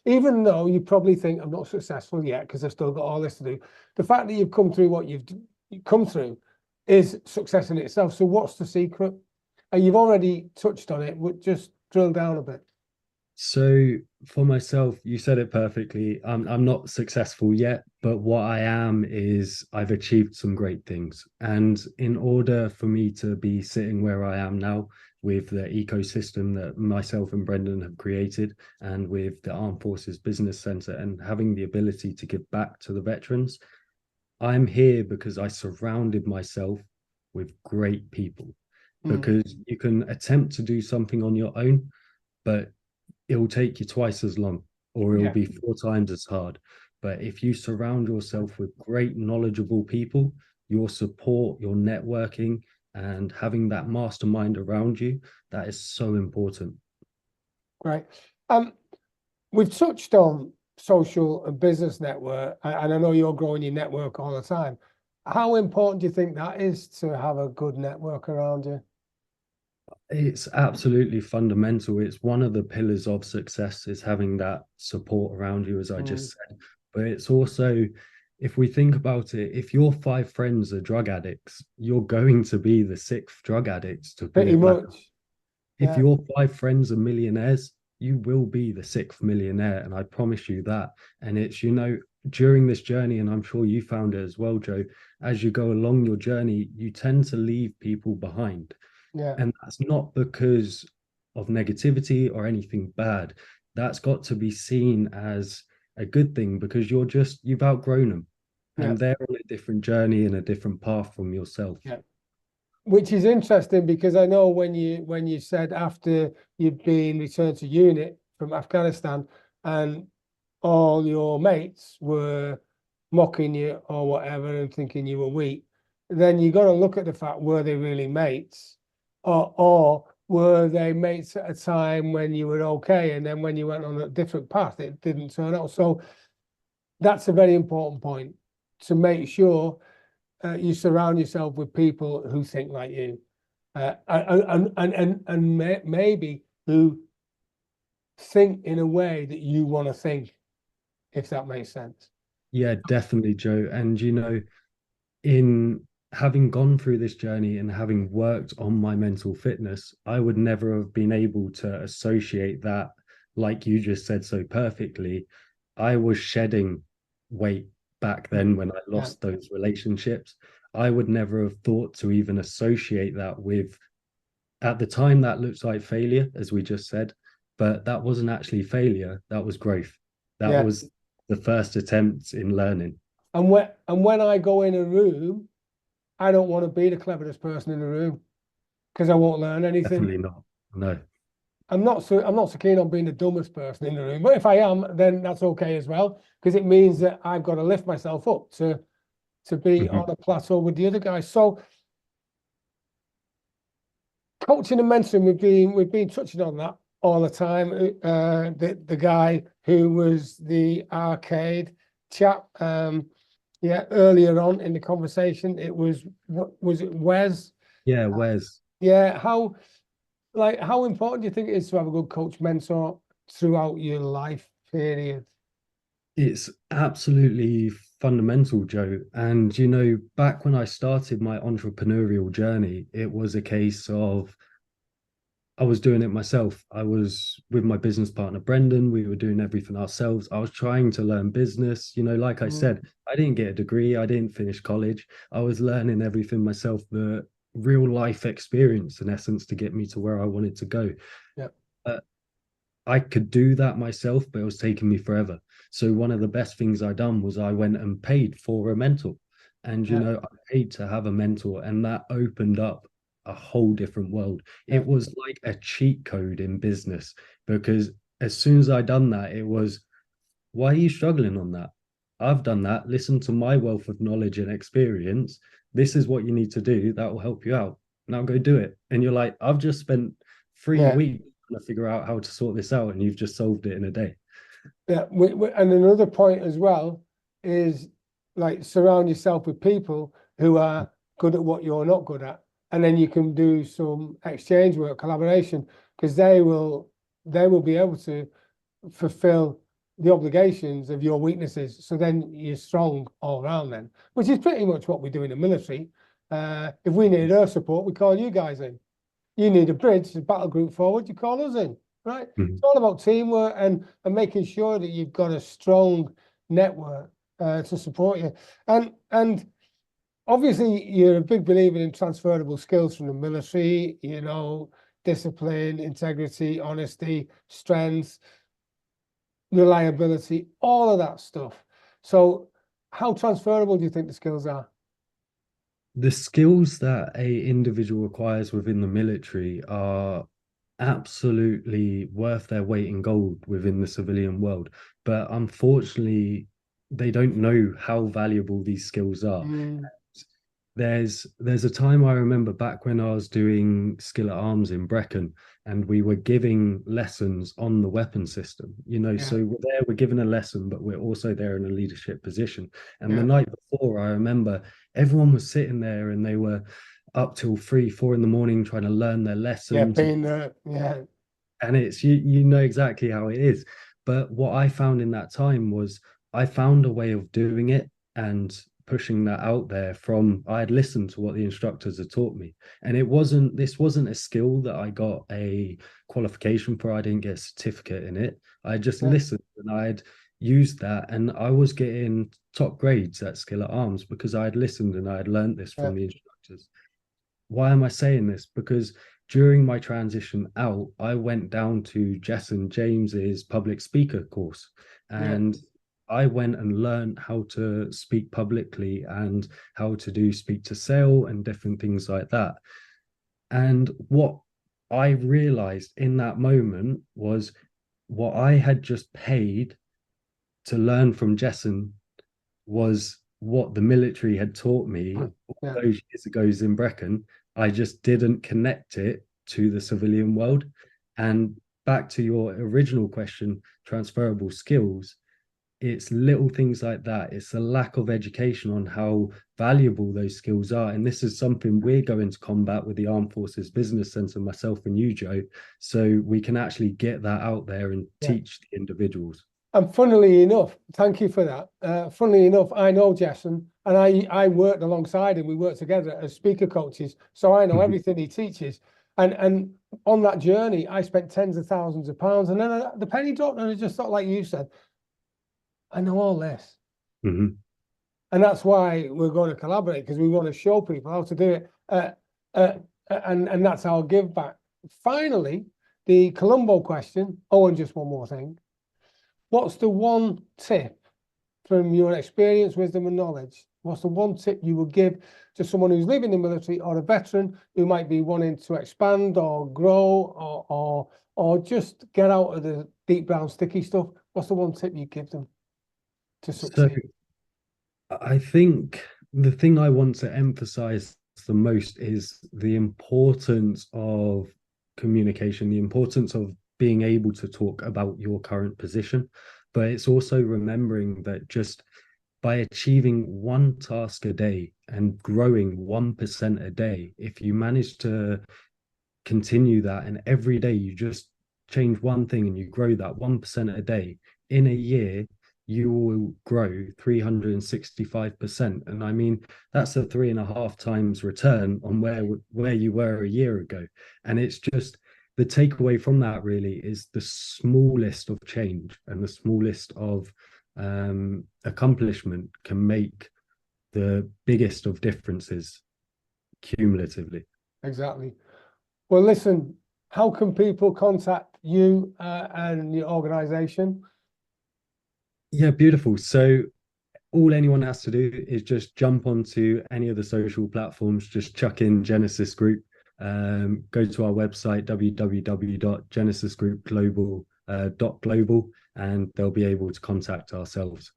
Even though you probably think I'm not successful yet because I've still got all this to do, the fact that you've come through what you've come through is success in itself. So what's the secret? And you've already touched on it, but just drill down a bit. So for myself, you said it perfectly. I'm not successful yet, but what I am is I've achieved some great things. And in order for me to be sitting where I am now, with the ecosystem that myself and Brendan have created, and with the Armed Forces Business Centre, and having the ability to give back to the veterans, I'm here because I surrounded myself with great people. Because you can attempt to do something on your own, but it will take you twice as long, or it will be 4 times as hard. But if you surround yourself with great, knowledgeable people, your support, your networking, and having that mastermind around you, that is so important. Great. We've touched on social and business network, and I know you're growing your network all the time. How important do you think that is to have a good network around you? It's absolutely fundamental. It's one of the pillars of success is having that support around you, as I Mm, just said. But it's also, if we think about it, if your five friends are drug addicts, you're going to be the sixth drug addicts, to put pretty it like, much. if Yeah. your five friends are millionaires, you will be the sixth millionaire. And I promise you that. And it's, during this journey, and I'm sure you found it as well, Joe, as you go along your journey, you tend to leave people behind. Yeah. And that's not because of negativity or anything bad. That's got to be seen as a good thing because you've outgrown them Yeah. and they're on a different journey and a different path from yourself. Yeah. Which is interesting because I know when you said after you'd been returned to unit from Afghanistan and all your mates were mocking you or whatever and thinking you were weak, then you got to look at the fact, were they really mates? Or were they mates at a time when you were okay, and then when you went on a different path, it didn't turn out. So that's a very important point, to make sure you surround yourself with people who think like you, and maybe who think in a way that you want to think, if that makes sense. Yeah, definitely, Joe. And in having gone through this journey and having worked on my mental fitness, I would never have been able to associate that, like you just said so perfectly. I was shedding weight back then when I Yeah, lost those relationships. I would never have thought to even associate that with, at the time, that looks like failure, as we just said, but that wasn't actually failure. That was growth. That yeah. was the first attempt in learning. And when I go in a room, I don't want to be the cleverest person in the room because I won't learn anything. Definitely not. No. I'm not so keen on being the dumbest person in the room, but if I am, then that's okay as well, because it means that I've got to lift myself up to be on Mhm. a plateau with the other guys. So coaching and mentoring, we've been touching on that all the time. The guy who was the arcade chap, yeah, earlier on in the conversation, it was it Wes? Yeah, Wes. Yeah, how important do you think it is to have a good coach mentor throughout your life period? It's absolutely fundamental, Joe. And back when I started my entrepreneurial journey, it was a case of I was doing it myself. I was with my business partner, Brendan. We were doing everything ourselves. I was trying to learn business. Like I Mm, said, I didn't get a degree. I didn't finish college. I was learning everything myself, the real life experience, in essence, to get me to where I wanted to go. yeah, Uh, I could do that myself, but it was taking me forever. So one of the best things I done was I went and paid for a mentor. And yeah, I paid to have a mentor, and that opened up a whole different world. yeah, It was like a cheat code in business because as soon as I done that, it was, why are you struggling on that? I've done that. Listen to my wealth of knowledge and experience. This is what you need to do. That will help you out. Now go do it. And you're like, I've just spent three yeah, weeks trying to figure out how to sort this out, and you've just solved it in a day. yeah. And another point as well is, like, surround yourself with people who are good at what you're not good at, and then you can do some exchange work, collaboration, because they will be able to fulfill the obligations of your weaknesses. So then you're strong all around then, which is pretty much what we do in the military. If we need air support, we call you guys in. You need a bridge, a battle group forward, you call us in, right? Mhm. It's all about teamwork and making sure that you've got a strong network to support you. And obviously you're a big believer in transferable skills from the military, discipline, integrity, honesty, strength, reliability, all of that stuff. So how transferable do you think the skills are? The skills that a individual acquires within the military are absolutely worth their weight in gold within the civilian world. But unfortunately, they don't know how valuable these skills are. Mm. There's a time I remember back when I was doing skill at arms in Brecon, and we were giving lessons on the weapon system. Yeah. So we're given a lesson, but we're also there in a leadership position. And Yeah. the night before, I remember everyone was sitting there and they were up till 3-4 in the morning trying to learn their lesson. Yeah. And it's you know exactly how it is. But what I found in that time was I found a way of doing it and pushing that out there. From I had listened to what the instructors had taught me, and this wasn't a skill that I got a qualification for. I didn't get a certificate in it. I just listened, and I had used that, and I was getting top grades at skill at arms because I had listened and I had learned this from the instructors. Why am I saying this? Because during my transition out, I went down to Jess and James's public speaker course, and I went and learned how to speak publicly and how to do speak to sale and different things like that. And what I realized in that moment was what I had just paid to learn from Jessen was what the military had taught me all those years ago in Brecon. I just didn't connect it to the civilian world. And back to your original question, transferable skills, it's little things like that. It's a lack of education on how valuable those skills are. And this is something we're going to combat with the Armed Forces Business Centre, myself and you, Joe, so we can actually get that out there and teach the individuals. And funnily enough, thank you for that. Funnily enough, I know Jason, and I worked alongside him. We worked together as speaker coaches, so I know everything he teaches. And on that journey, I spent tens of thousands of pounds, and then the penny dropped, and I just thought, like you said, I know all this. And that's why we're going to collaborate, because we want to show people how to do it. And that's our give back. Finally, the Columbo question. Oh, and just one more thing. What's the one tip from your experience, wisdom, and knowledge? What's the one tip you would give to someone who's leaving the military, or a veteran who might be wanting to expand or grow or just get out of the deep brown sticky stuff? What's the one tip you give them to succeed? So I think the thing I want to emphasize the most is the importance of communication, the importance of being able to talk about your current position. But it's also remembering that just by achieving one task a day and growing 1% a day, if you manage to continue that, and every day you just change one thing and you grow that 1% a day, in a year you will grow 365%. And I mean, that's a 3.5 times return on where you were a year ago. And it's just, the takeaway from that really is the smallest of change and the smallest of accomplishment can make the biggest of differences cumulatively. Exactly. Well, listen, how can people contact you and your organization? Yeah, beautiful. So all anyone has to do is just jump onto any of the social platforms, just chuck in Genesis Group. Go to our website www.genesisgroupglobal.global, and they'll be able to contact ourselves.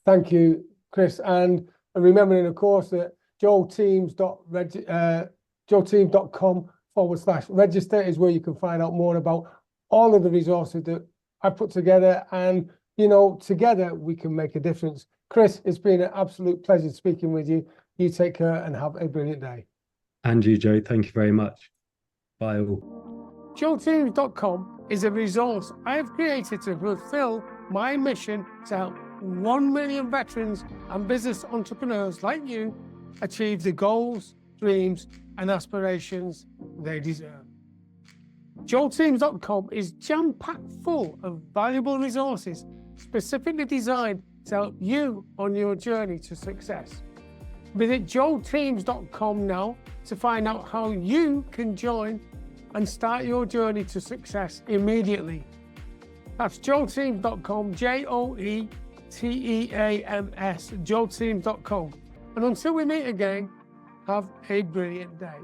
Thank you, Chris. And remembering, of course, that joeteams.com/register is where you can find out more about all of the resources that I put together. And, you know, together we can make a difference. Chris, it's been an absolute pleasure speaking with you. You take care and have a brilliant day. And you, Joe, thank you very much. Bye all. joeteams.com is a resource I have created to fulfill my mission to help 1 million veterans and business entrepreneurs like you achieve the goals, dreams, and aspirations they deserve. joeteams.com is jam-packed full of valuable resources specifically designed to help you on your journey to success. Visit joeteams.com now to find out how you can join and start your journey to success immediately. That's joeteams.com, JOETEAMS, joeteams.com. And until we meet again, have a brilliant day.